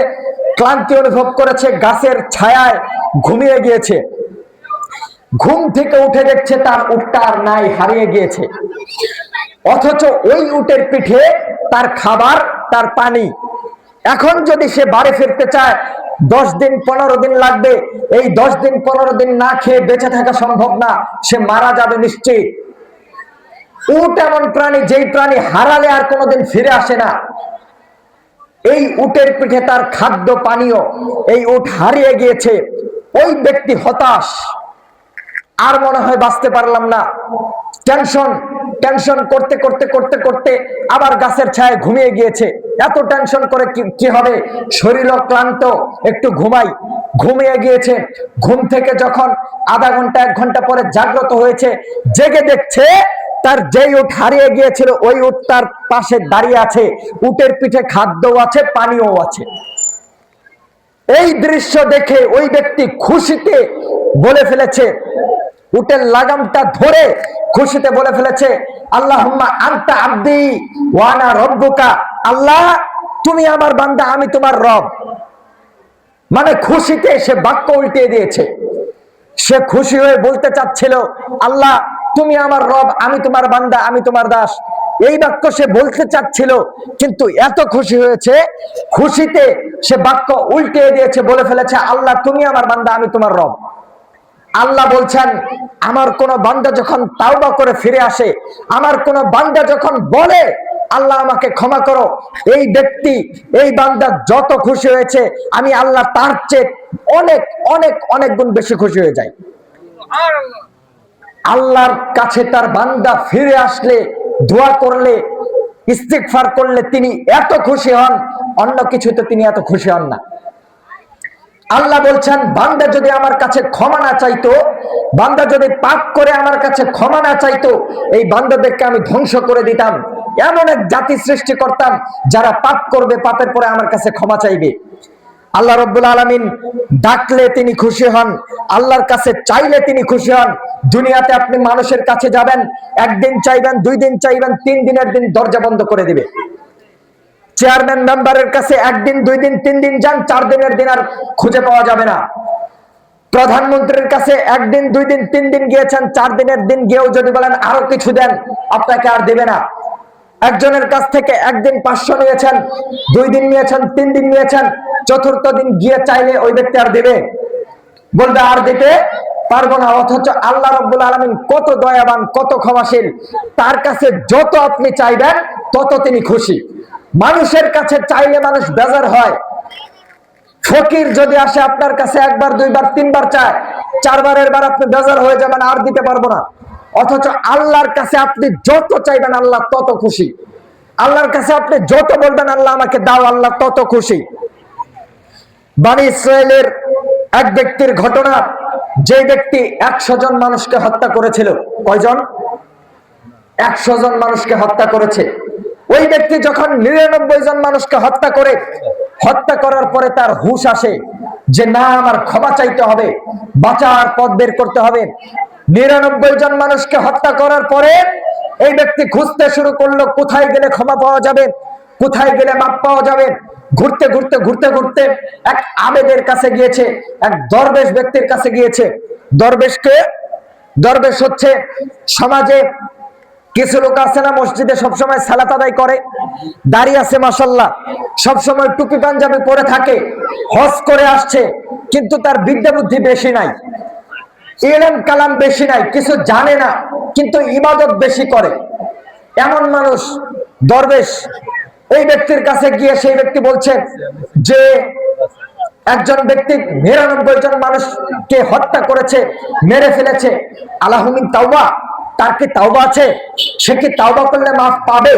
ক্লান্তি অনুভব করেছে, গাছের ছায়ায় ঘুমিয়ে গিয়েছে। ঘুম থেকে উঠে দেখছে তার উটটা আর নাই, হারিয়ে গিয়েছে। অথচ ওই উটের পিঠে তার খাবার, তার পানি। এখন যদি সে বাড়ি ফিরতে চায় 10 দিন 15 দিন লাগবে। এই 10 দিন 15 দিন না খেয়ে বেঁচে থাকা সম্ভব না, সে মারা যাবে নিশ্চিত। উট এমন প্রাণী, যেই প্রাণী হারালে আর কোনোদিন ফিরে আসে না। এই উটের পিঠে তার খাদ্য পানীয়, এই উট হারিয়ে গিয়েছে। ওই ব্যক্তি হতাশ, আর মনে হয় বাঁচতে পারলাম না। টেনশন করতে করতে করতে করতে আবার গাছের ছায়ায় ঘুমিয়ে গিয়েছে। এত টেনশন করে কি হবে, শরীরও ক্লান্ত, একটু ঘুমাই, ঘুমিয়ে গিয়েছে। ঘুম থেকে যখন আধা ঘন্টা 1 ঘন্টা পরে জাগ্রত হয়েছে, জেগে দেখছে তার যেই উট হারিয়ে গিয়েছিল ওই উট তার পাশে দাঁড়িয়ে আছে, উটের পিঠে খাদ্যও আছে, পানিও আছে। এই দৃশ্য দেখে ওই ব্যক্তি খুশিতে বলে ফেলেছে, উটের লাগামটা ধরে খুশিতে বলে ফেলেছে, আল্লাহুম্মা আনতা আবদি ওয়া আনা রব্বুকা, আল্লাহ তুমি আমার বান্দা, আমি তোমার রব। মানে খুশিতে সে বাক্য উল্টিয়ে দিয়েছে। সে খুশি হয়ে বলতে চাচ্ছিল, আল্লাহ তুমি আমার রব, আমি তোমার বান্দা, আমি তোমার দাস। এই বাক্য সে বলতে চাচ্ছিল, কিন্তু এত খুশি হয়েছে, খুশিতে সে বাক্য উল্টে দিয়েছে, বলে ফেলেছে আল্লাহ তুমি আমার বান্দা, আমি তোমার রব। আল্লাহ বলছেন, আমার কোন বান্দা যখন তাওবা করে ফিরে আসে, আমার কোন বান্দা যখন বলে আল্লাহ আমাকে ক্ষমা করো, এই ব্যক্তি, এই বান্দা যত খুশি হয়েছে, আমি আল্লাহ তার চেয়ে অনেক অনেক অনেক গুণ বেশি খুশি হয়ে যাই। আল্লাহর কাছে তার বান্দা ফিরে আসলে, দোয়া করলে, ইস্তিগফার করলে তিনি এত খুশি হন, অন্য কিছুতে তিনি এত খুশি হন না। আল্লাহ বলছেন, বান্দা যদি আমার কাছে ক্ষমা না চাইতো, বান্দা যদি পাপ করে আমার কাছে ক্ষমা না চাইতো, এই বান্দাদেরকে আমি ধ্বংস করে দিতাম। এমন এক জাতি সৃষ্টি করতাম যারা পাপ করবে, পাপের পরে আমার কাছে ক্ষমা চাইবে। আল্লাহ রাব্বুল আলামিন ডাকলে তিনি খুশি হন, আল্লাহর কাছে চাইলে তিনি খুশি হন। দুনিয়াতে আপনি মানুষের কাছে যাবেন, একদিন চাইবেন, 2 দিন চাইবেন, 3 দিনের দিন দরজা বন্ধ করে দিবে। চেয়ারম্যান মেম্বারের কাছে 1 দিন, 2 দিন, 3 দিন যান, 4 দিনের দিন আর খুঁজে পাওয়া যাবে না। প্রধানমন্ত্রীর কাছে 1 দিন, 2 দিন, 3 দিন গিয়েছেন, 4 দিনের দিন গিয়েও যদি বলেন আরো কিছু দেন, আপনাকে আর দেবে না। একজনের কাছ থেকে 1 দিন 500 নিয়েছেন, 2 দিন নিয়েছেন, 3 দিন নিয়েছেন, 4র্থ দিন গিয়ে চাইলে ওই ব্যক্তি আর দেবে? বলবে আর দিতে পারবো না। অথচ আল্লাহ রাব্বুল আলামিন কত দয়াবান, কত ক্ষমাশীল, তার কাছে যত আপনি চাইবেন তত তিনি খুশি। মানুষের কাছে চাইলে মানুষ বেজার হয়। ফকির যদি আসে আপনার কাছে 1 বার, 2 বার, 3 বার চায়, 4 বারের বার আপনি বেজার হয়ে যাবেন, আর দিতে পারবো না। অথচ আল্লাহর কাছে আপনি যত চাইবেন আল্লাহ তত খুশি। আল্লাহর কাছে আপনি যত বলবেন আল্লাহ আমাকে দাও, আল্লাহ তত খুশি। বনী ইসরাইলের এক ব্যক্তির ঘটনা, যে ব্যক্তি 100 জন মানুষকে হত্যা করেছিল। কয়জন? 100 জন মানুষকে হত্যা করেছে। ওই ব্যক্তি যখন 99 জন মানুষকে হত্যা করে, হত্যা করার পরে তার হুঁশ আসে যে না, আমার ক্ষমা চাইতে হবে, বাঁচার পথ বের করতে হবে। 99 জন মানুষকে হত্যা করার পরে এই ব্যক্তি খুঁজতে শুরু করলো, কোথায় গেলে ক্ষমা পাওয়া যাবে, কোথায় গেলে মাপ পাওয়া যাবে। ঘুরতে ঘুরতে ঘুরতে ঘুরতে এক আবেদের কাছে গিয়েছে, এক দরবেশ ব্যক্তির কাছে গিয়েছে। দরবেশ হচ্ছে সমাজে কিছু লোক আছে না, মসজিদে সবসময় সালাত আদায় করে, দাঁড়িয়ে আছে মাশাআল্লাহ, সবসময় টুপি পাঞ্জাবি পরে থাকে, হজ করে আসছে, কিন্তু তার বিদ্যা বুদ্ধি বেশি নাই, ইলম কালাম বেশি নাই, কিছু জানে না, কিন্তু ইবাদত বেশি করে। এমন মানুষ দরবেশ এই ব্যক্তির কাছে গিয়ে সেই ব্যক্তি বলছে যে একজন ব্যক্তি 99 জন মানুষকে হত্যা করেছে, মেরে ফেলেছে, আলাহুমিন তাওবা, তার কি তাওবা আছে? সে কি তাওবা করলে মাফ পাবে?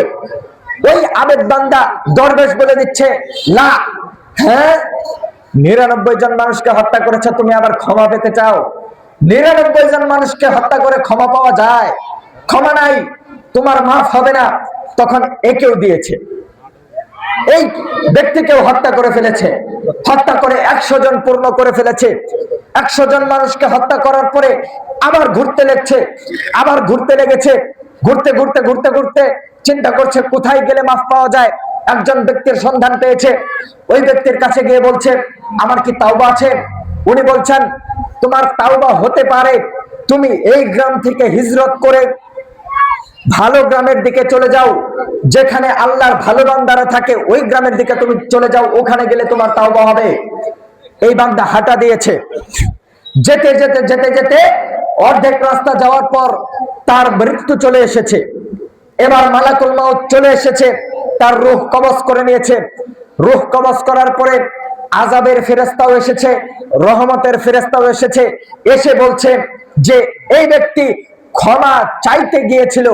ওই আবেদ বান্দা দরবেশ বলে দিচ্ছে, না, হ্যাঁ, 99 জন মানুষকে হত্যা করেছে, তুমি আবার ক্ষমা পেতে চাও? 99 জন মানুষকে হত্যা করে ক্ষমা পাওয়া যায়? ক্ষমা নাই, তোমার মাফ হবে না। তখন একেও দিয়েছে, এই ব্যক্তিকেও হত্যা করে ফেলেছে, হত্যা করে 100 জন পূর্ণ করে ফেলেছে। 100 জন মানুষকে হত্যা করার পরে আবার ঘুরতে লেগেছে। ঘুরতে ঘুরতে ঘুরতে ঘুরতে চিন্তা করছে কোথায় গেলে মাফ পাওয়া যায়। একজন ব্যক্তির সন্ধান পেয়েছে, ওই ব্যক্তির কাছে গিয়ে বলছে, আমার কি তাওবা আছে? উনি বলছেন, তোমার তাওবা হতে পারে, তুমি এই গ্রাম থেকে হিজরত করে ভালো গ্রামের দিকে চলে যাও, যেখানে আল্লাহর ভালো বান্দারা থাকে, ওই গ্রামের দিকে তুমি চলে যাও, ওখানে গেলে তোমার তাওবা হবে। এই বান্দা হাঁটা দিয়েছে। যেতে যেতে যেতে যেতে অর্ধেক রাস্তা যাওয়ার পর তার মৃত্যু চলে এসেছে। এবার মালাকুল মাউত চলে এসেছে, তার রূহ কবজ করে নিয়েছে। রূহ কবজ করার পরে আযাবের ফেরেশতাও এসেছে, রহমতের ফেরেশতাও এসেছে। এসে বলছে যে এই ব্যক্তি ক্ষমা চাইতে গিয়েছিল,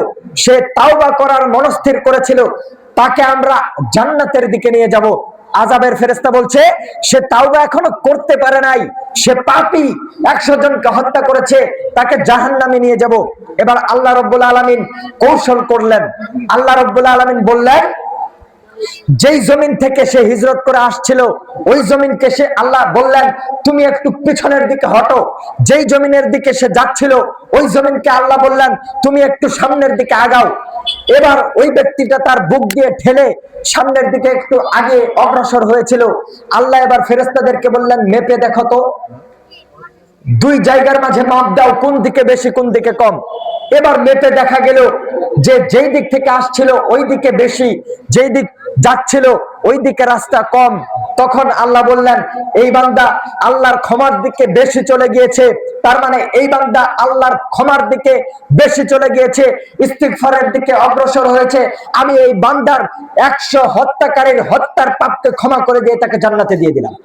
সে তাওবা করার মনস্থির করেছিল, তাকে আমরা জান্নাতের দিকে নিয়ে যাব। আযাবের ফেরেশতা বলছে সে তাওবা এখনো করতে পারে নাই, সে পাপী, 100 জনকে হত্যা করেছে, তাকে জাহান্নামে নিয়ে যাব। এবার আল্লাহ রাব্বুল আলামিন কৌশল করলেন। আল্লাহ রাব্বুল আলামিন বললেন, যেই জমিন থেকে সে হিজরত করে আসছিল ওই জমিনকে সে আল্লাহ বললেন তুমি একটু পিছনের দিকে হটো। যেই জমিনের দিকে সে যাচ্ছিল ওই জমিনকে আল্লাহ বললেন তুমি একটু সামনের দিকে আগাও। এবার ওই ব্যক্তিটা তার বুক দিয়ে ঠেলে সামনের দিকে একটু আগে অগ্রসর হয়েছিল। আল্লাহ এবার ফেরেশতাদেরকে বললেন মেপে দেখো তো, দুই জায়গার মাঝে মাপ দাও, কোন দিকে বেশি কোন দিকে কম। এবার মেপে দেখা গেল যে যেই দিক থেকে আসছিল ওই দিকে বেশি, যেই দিক যাচ্ছিল ওই দিকে রাস্তা কম। তখন আল্লাহ বললেন এই বান্দা আল্লাহর ক্ষমার দিকে বেশি চলে গিয়েছে, তার মানে এই বান্দা আল্লাহর ক্ষমার দিকে বেশি চলে গিয়েছে, ইস্তিগফারের দিকে অগ্রসর হয়েছে। আমি এই বান্দার 100 হত্যাকারীর হত্যার পাপকে ক্ষমা করে দিয়ে তাকে জান্নাতে দিয়ে দিলাম।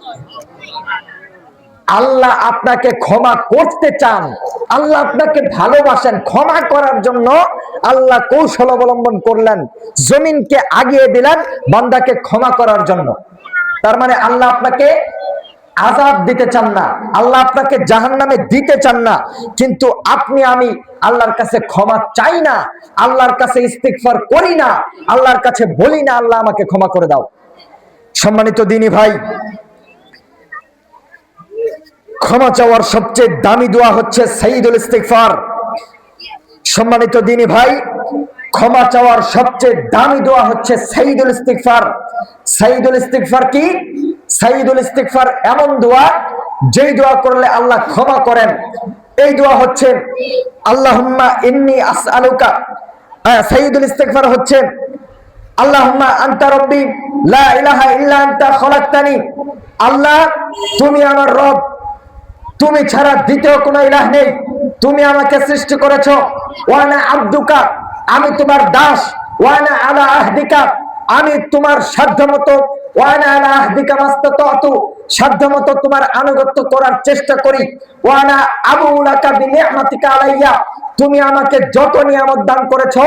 আল্লাহ আপনাকে ক্ষমা করতে চান, আল্লাহ আপনাকে ভালোবাসেন। ক্ষমা করার জন্য আল্লাহ কৌশল অবলম্বন করলেন, জমিনকে আগিয়ে দিলেন বান্দাকে ক্ষমা করার জন্য। তার মানে আল্লাহ আপনাকে আযাব দিতে চান না, আল্লাহ আপনাকে জাহান্নামে দিতে চান না, কিন্তু আপনি আমি আল্লাহর কাছে ক্ষমা চাই না, আল্লাহর কাছে ইস্তিগফার করি না, আল্লাহর কাছে বলি না আল্লাহ আমাকে ক্ষমা করে দাও। সম্মানিত দ্বীনী ভাই, ক্ষমা চাওয়ার সবচেয়ে দামি দোয়া হচ্ছে সাইয়্যিদুল ইস্তিগফার। সম্মানিত দ্বীনী ভাই, ক্ষমা চাওয়ার সবচেয়ে দামি দোয়া হচ্ছে সাইয়্যিদুল ইস্তিগফার। সাইয়্যিদুল ইস্তিগফার কি? সাইয়্যিদুল ইস্তিগফার এমন দোয়া যেই দোয়া করলে আল্লাহ ক্ষমা করেন। এই দোয়া হচ্ছে আল্লাহুম্মা ইন্নী আসআলুকা। সাইয়্যিদুল ইস্তিগফার হচ্ছে আল্লাহুম্মা আনতা রাব্বি লা ইলাহা ইল্লা আনতা খলাকতানি। আল্লাহ তুমি আমার রব, তুমি ছাড়া দ্বিতীয় কোনো ইলাহ নেই, তুমি আমাকে সৃষ্টি করেছো। ওয়ানা আবদুকা, আমি তোমার দাস। ওয়ানা আলা আহদিকা, আমি তোমার সাধ্যমতো। ওয়ানা আলা আহদিকা মাস্তাতু, সাধ্যমতো তোমার আনুগত্য করার চেষ্টা করি। ওয়ানা আবুলাকা বিনিআমাতিকা আলাইয়া, তুমি আমাকে যত নিয়ামত দান করেছো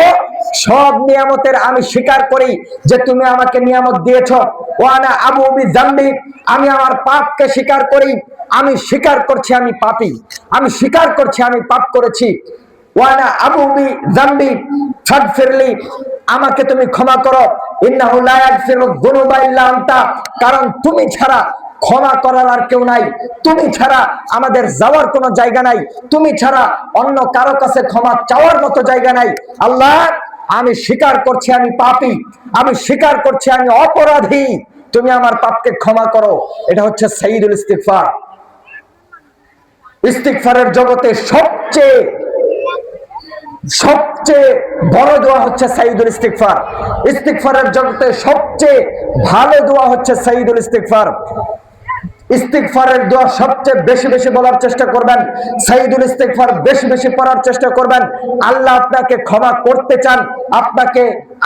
সব নিয়ামতের আমি স্বীকার করি যে তুমি আমাকে নিয়ামত দিয়েছো। ওয়ানা আবু বিযামবি, আমি আমার পাপকে স্বীকার করি, আমি স্বীকার করছি আমি পাপী, আমি স্বীকার করছি আমি পাপ করেছি। ওয়ানা আবু বিযামবি ফাগফিরলি, আমাকে তুমি ক্ষমা করো। ইন্নাহু লা ইয়াগফিরুয যুনুবা ইল্লা আনতা, কারণ তুমি ছাড়া ক্ষমা করার আর কেউ নাই, তুমি ছাড়া আমাদের যাওয়ার কোনো জায়গা নাই, তুমি ছাড়া অন্য কারো কাছে ক্ষমা চাওয়ার মতো জায়গা নাই। আল্লাহ আমি স্বীকার করছি আমি পাপী, আমি স্বীকার করছি আমি অপরাধী, তুমি আমার পাপকে ক্ষমা করো। এটা হচ্ছে সাইয়্যিদুল ইস্তিগফার। ইস্তিগফারের জগতে সবচেয়ে বড় দোয়া হচ্ছে সাইয়্যিদুল ইস্তিগফার। ইস্তিগফারের জগতে সবচেয়ে ভালো দোয়া হচ্ছে সাইয়্যিদুল ইস্তিগফার। ইস্তিগফারের দোয়া সবচেয়ে বেশি বেশি বলার চেষ্টা করবেন, সাইয়্যিদুল ইস্তিগফার বেশি বেশি পড়ার চেষ্টা করবেন। আল্লাহ আপনাকে ক্ষমা করতে চান, আপনাকে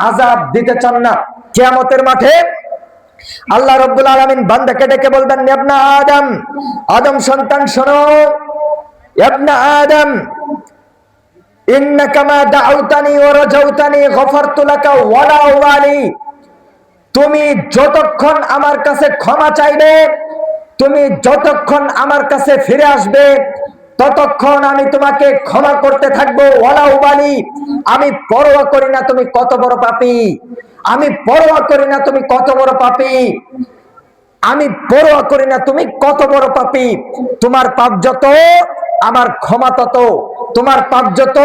আযাব দিতে চান না। কিয়ামতের মাঠে আল্লাহ রাব্বুল আলামিন বান্দাকে ডেকে বলবেন, ইবনা আদম, আদম সন্তান শোনো, ইবনা আদম ইন্নাকা মা দাউতানি ওয়া রাজাউতানি গফারতু লাকা ওয়ালা উবালি। তুমি যতক্ষণ আমার কাছে ক্ষমা চাইবে, তুমি যতক্ষণ আমার কাছে ফিরে আসবে, ততক্ষণ আমি তোমাকে ক্ষমা করতে থাকবো। ওয়ালা উবালি, আমি পরোয়া করি না তুমি কত বড় পাপী, আমি পরোয়া করি না তুমি কত বড় পাপী, আমি পরোয়া করি না তুমি কত বড় পাপী। তোমার পাপ যত আমার ক্ষমা তত, তোমার পাপ যত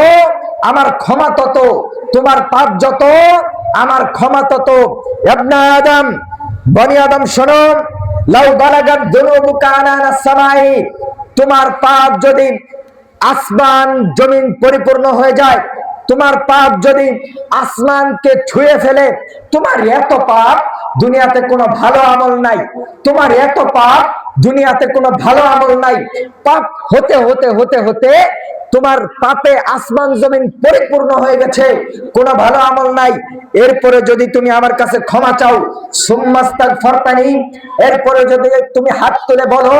আমার ক্ষমা তত, তোমার পাপ যত আমার ক্ষমা তত। ইবনা আদম, বনি আদম শোনো, লাউ বালাগাত যুনুবুকা আনানাস সামাই, তোমার পাপ যদি আসমান জমিন পরিপূর্ণ হয়ে যায়, তোমার পাপ যদি আসমানকে ছুঁয়ে ফেলে, তোমার এত পাপ দুনিয়াতে কোনো ভালো আমল নাই, তোমার এত পাপ দুনিয়াতে কোনো ভালো আমল নাই। পাপ হতে হতে হতে হতে তোমার পাপে আসমান জমিন পরিপূর্ণ হয়ে গেছে, কোনো ভালো আমল নাই। এরপরে যদি তুমি আমার কাছে ক্ষমা চাও, সুম্মাস্তাগফারতানি, এরপরে যদি তুমি হাত তুলে বলো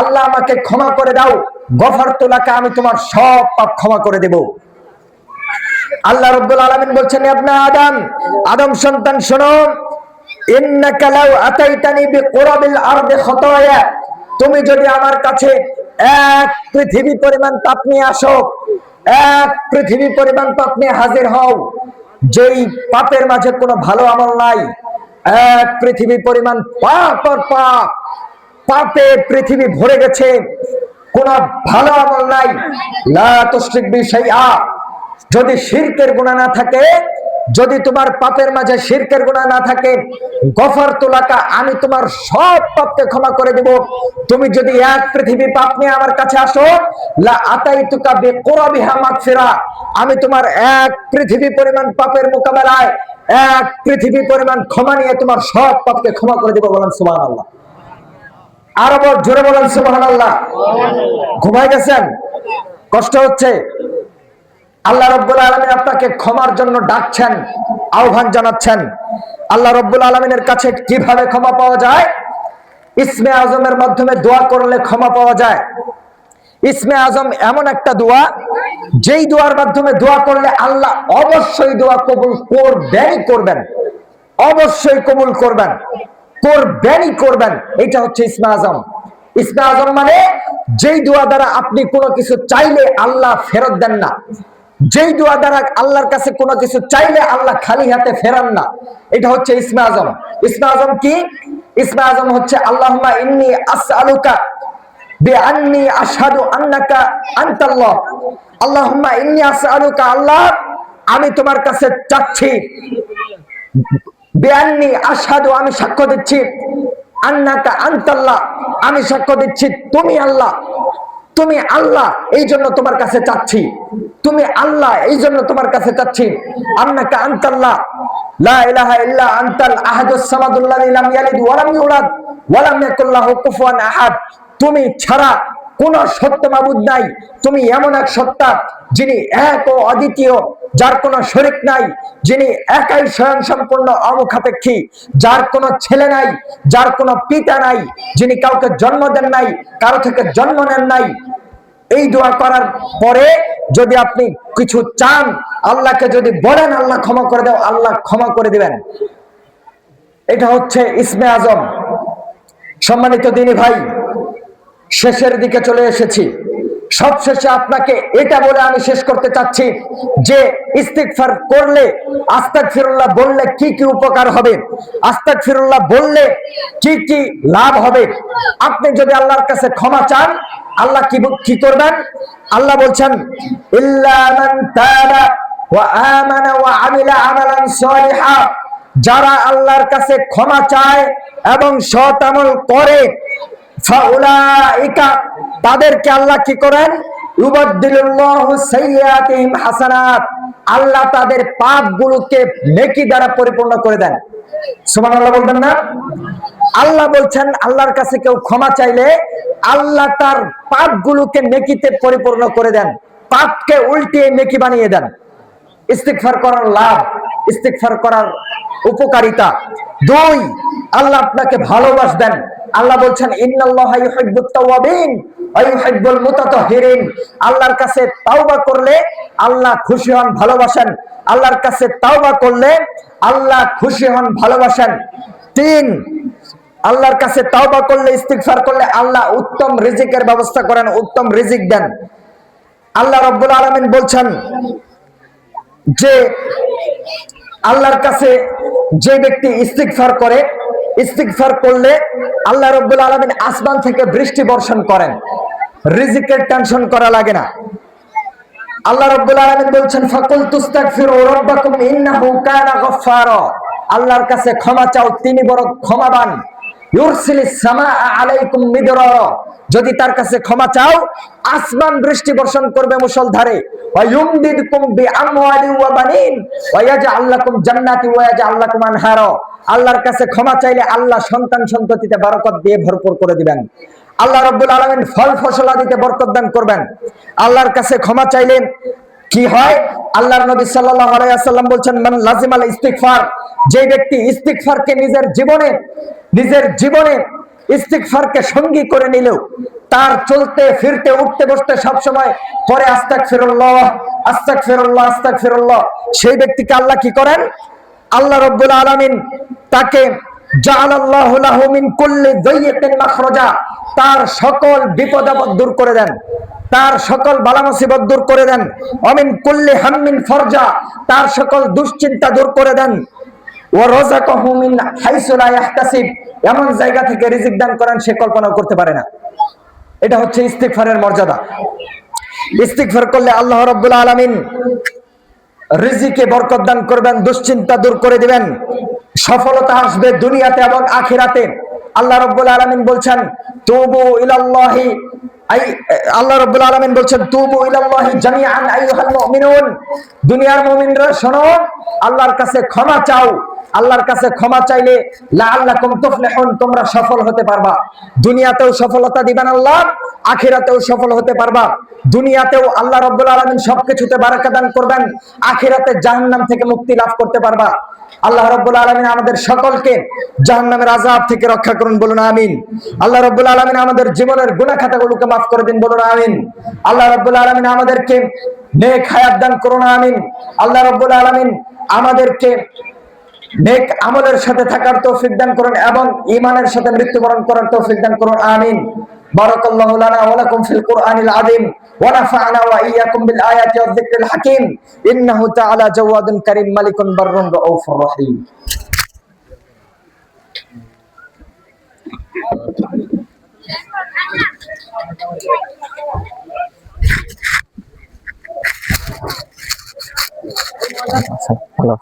আল্লাহ আমাকে ক্ষমা করে দাও, গফারতু লাকা, আমি তোমার সব পাপ ক্ষমা করে দেব। আল্লাহ রাব্বুল আলামিন বলছেন, ইবনা আদম, আদম সন্তান শোনো, ইন্নাকা লাউ আতাইতানি বিকুরাবিল আরদি খাতায়া, তুমি যদি আমার কাছে এক পৃথিবী পরিমাণ পাপ নিয়ে আসো, এক পৃথিবী পরিমাণ পাপ নিয়ে হাজির হও, যেই পাপের মাঝে কোনো ভালো আমল নাই, এক পৃথিবী পরিমাণ পাপ আর পাপ, পাপে পৃথিবী ভরে গেছে, কোনো ভালো আমল নাই। লা তুশরিক বি শাইআ, যদি শিরকের গুনাহ না থাকে যদি তোমার পাপের মাঝে শিরকের গুনাহ না থাকে, গফারতু লাকা, আমি তোমার সব পাপকে ক্ষমা করে দেব। তুমি যদি এক পৃথিবী পাপ নিয়ে আমার কাছে আসো, লা আতাইতুকা বিকুরাবিহা মাগফিরা, আমি তোমার এক পৃথিবী পরিমাণ পাপের মোকাবেলায় এক পৃথিবী পরিমাণ ক্ষমা নিয়ে তোমার সব পাপকে ক্ষমা করে দেব। বলেন সুবহানাল্লাহ। আরো জোরে বলেন সুবহানাল্লাহ। ঘুমায় গেছেন? কষ্ট হচ্ছে? আল্লাহ রাব্বুল আলামিন আপনাকে ক্ষমার জন্য ডাকছেন, আহ্বান জানাচ্ছেন। আল্লাহ রাব্বুল আলামিনের কাছে কিভাবে ক্ষমা পাওয়া যায়? ইসমে আজমের মাধ্যমে দোয়া করলে ক্ষমা পাওয়া যায়। ইসমে আজম এমন একটা দোয়া, যেই দোয়ার মাধ্যমে দোয়া করলে আল্লাহ অবশ্যই দোয়া কবুল করবেনই করবেন, অবশ্যই কবুল করবেন, করবেনই করবেন। এটা হচ্ছে ইসমে আজম। ইসমে আজম মানে যেই দোয়া দ্বারা আপনি কোনো কিছু চাইলে আল্লাহ ফেরত দেন না, যেই দোয়া দ্বারা আল্লাহর কাছে কোনো কিছু চাইলে আল্লাহ খালি হাতে ফেরান না, এটা হচ্ছে ইসমে আজম। ইসমে আজম কি? ইসমে আজম হচ্ছে আল্লাহুম্মা ইন্নী আসআলুকা বিআন্নী আশহাদু আন্নাকা আনতাল্লাহ। আল্লাহুম্মা ইন্নী আসআলুকা, আল্লাহ আমি তোমার কাছে চাচ্ছি, বিআন্নী আশহাদু, আমি সাক্ষ্য দিচ্ছি, আন্নাকা আনতাল্লাহ, আমি সাক্ষ্য দিচ্ছি তুমি আল্লাহ, তুমি আল্লাহ, এই জন্য তোমার কাছে চাচ্ছি, তুমি আল্লাহ, এই জন্য তোমার কাছে চাচ্ছি। আন্নাকা আনতাল্লাহ, লা ইলাহা ইল্লা আনতাল আহাদুস সামাদুল্লাযী লাম ইয়ালিদ ওয়া লাম ইউলাদ ওয়া লাম ইয়াকুল লাহু কুফুয়ান আহাদ। তুমি ছাড়া কোন সত্য মাবুদ নাই, তুমি এমন এক সত্তা যিনি এক ও অদ্বিতীয়, যার কোনো শরীক নাই, যিনি একাই স্বয়ং সম্পূর্ণ অমুখাপেক্ষী, যার কোনো ছেলে নাই, যার কোনো পিতা নাই, যিনি কাউকে জন্ম দেন নাই, কারো থেকে জন্ম নেন নাই। এই দোয়া করার পরে যদি আপনি কিছু চান, আল্লাহকে যদি বলেন আল্লাহ ক্ষমা করে দাও, আল্লাহ ক্ষমা করে দিবেন। এটা হচ্ছে ইসমে আজম। সম্মানিত দিনী ভাই, শেষের দিকে চলে এসেছি। সবশেষে আপনাকে এটা বলে আমি শেষ করতে চাচ্ছি যে ইস্তিগফার করলে, আস্তাগফিরুল্লাহ বললে কি কি উপকার হবে, আস্তাগফিরুল্লাহ বললে কি কি লাভ হবে। আপনি যদি আল্লাহর কাছে ক্ষমা চান, আল্লাহ কি করবেন? আল্লাহ বলছেন, ইল্লা মান তাবা ওয়া আমানা ওয়া আমিলা আমালান সালিহা, যারা আল্লাহর কাছে ক্ষমা চায় এবং সৎ আমল করে, ফাউলাইকা, তাদেরকে আল্লাহ কি করেন? ইউবাদদিলুল্লাহু সাইয়্যাতিহিম হাসানাত, আল্লাহ তাদের পাপগুলোকে নেকি দ্বারা পরিপূর্ণ করে দেন। সুবহানাল্লাহ বলবেন না? আল্লাহ বলছেন, আল্লাহর কাছে কেউ ক্ষমা চাইলে আল্লাহ তার পাপগুলোকে নেকিতে পরিপূর্ণ করে দেন, পাপকে উল্টিয়ে নেকি বানিয়ে দেন। ইস্তিগফার করার লাভ, ইস্তিগফার করার উপকারিতা। 2, আল্লাহ আপনাকে ভালোবাসবেন। আল্লাহ বলছেন, ইন্নাল্লাহা ইউহিব্বুত তাওয়াবিন ওয়া ইউহিব্বুল মুতাতাহহিরিন, আল্লাহর কাছে তাওবা করলে আল্লাহ খুশি হন, ভালোবাসেন। আল্লাহর কাছে তাওবা করলে আল্লাহ খুশি হন, ভালোবাসেন। 3, আল্লাহর কাছে তাওবা করলে, ইস্তিগফার করলে আল্লাহ উত্তম রিজিকের ব্যবস্থা করেন, উত্তম রিজিক দেন। আল্লাহ রাব্বুল আলামিন বলছেন যে আল্লাহর কাছে যে ব্যক্তি ইস্তিগফার করে, ইস্তিগফার করলে আল্লাহ রাব্বুল আলামিন আসমান থেকে বৃষ্টি বর্ষণ করেন, রিজিকের টেনশন করা লাগে না। আল্লাহ রাব্বুল আলামিন বলছেন, ফাকুল তুস্তাগফিরু রাব্বাকুম ইন্নাহু কানা গফফারা, আল্লাহর কাছে ক্ষমা চাও, তিনি বড় ক্ষমাবান। ইউরসিলিস সামাআ আলাইকুম মিদরারা, যদি তার কাছে ক্ষমা চাও আসমান বৃষ্টি বর্ষণ করবে মুষলধারে। ওয়া ইউমদিদকুম বিআমওয়ালি ওয়া বানিন ওয়া ইয়াজআল লাকুম জান্নাতি ওয়া ইয়াজআল লাকুম আনহারা, আল্লাহর কাছে ক্ষমা চাইলে আল্লাহ সন্তান সন্ততিতে বরকত দিয়ে ভরপুর করে দিবেন। আল্লাহ রাব্বুল আলামিন ফল ফসলাদিতে বরকত দান করবেন। আল্লাহর কাছে ক্ষমা চাইলে কি হয়? আল্লাহর নবী সাল্লাল্লাহু আলাইহি ওয়াসাল্লাম বলছেন, মান লাজিমাল ইস্তিগফার, যে ব্যক্তি ইস্তিগফারকে নিজের জীবনে ইস্তিগফারকে সঙ্গী করে নিল, তার চলতে ফিরতে উঠতে বসতে সব সময় পরে আস্তাগফিরুল্লাহ আস্তাগফিরুল্লাহ আস্তাগফিরুল্লাহ, সেই ব্যক্তিকে আল্লাহ কি করেন? আল্লাহ রাব্বুল আলামিন তাকে জাআলাল্লাহু লাহু মিন কুল্লি দাইয়্যিকিন মাখরাজা, তার সকল বিপদ আপদ দূর করে দেন, তার সকল বালা মুসিবত দূর করে দেন। অমিন কুল্লি হাম্মিন ফরজা, তার সকল দুশ্চিন্তা দূর করে দেন। ওয়া রাযাকাহু মিন হাইসু লা ইয়াহতাসিব, এমন জায়গা থেকে রিজিক দান করেন সে কল্পনাও করতে পারে না। এটা হচ্ছে ইস্তিগফারের মর্যাদা। ইস্তিগফার করলে আল্লাহ রাব্বুল আলামিন রিজিকে বরকত দান করবেন, দুশ্চিন্তা দূর করে দিবেন, সফলতা আসবে দুনিয়াতে এবং আখিরাতে। আল্লাহ রাব্বুল আলামিন বলছেন তুবু ইলাল্লাহি, আল্লাহ রাব্বুল আলামিন বলছেন তুবু ইলাল্লাহি জামিআন আইয়ুহাল মুমিনুন, দুনিয়ার মুমিনরা শোনো, আল্লাহর কাছে ক্ষমা চাও। আল্লাহর কাছে ক্ষমা চাইলে লাআল্লাকুম তুফলিহুন, তোমরা সফল হতে পারবা। দুনিয়াতেও সফলতা দিবেন আল্লাহ, আখিরাতেও সফল হতে পারবা। দুনিয়াতেও আল্লাহ রাব্বুল আলামিন সবকিছুতে বারাকা দান করবেন, আখিরাতে জাহান্নাম থেকে মুক্তি লাভ করতে পারবা। আল্লাহ রাব্বুল আলামিন আমাদের সকলকে জাহান্নামের আযাব থেকে রক্ষা করুন, বলুন আমিন। আল্লাহ রাব্বুল আলামিন আমাদের জীবনের গুনাহ খাতাগুলোকে মাফ করে দিন, বলুন আমিন। আল্লাহ রাব্বুল আলামিন আমাদেরকে নেক হায়াত দান করুন, আমিন। আল্লাহ রাব্বুল আলামিন আমাদেরকে নেক আমলের সাথে থাকার তৌফিক দান করুন এবং ঈমানের সাথে মৃত্যুবরণ করার তৌফিক দান করুন, আমিন। বারাকাল্লাহু লানা ওয়া লাকুম ফিল কুরআনিল আযীম ওয়া নাফা'না ওয়া ইয়্যাকুম বিল আয়াতি ওয়াজ যিকরিল হাকীম। ইন্নাহু তাআলা জাওয়াদুন কারীম মালিকুন বাররুন রাউফুর রহিম। আচ্ছা, ভালো।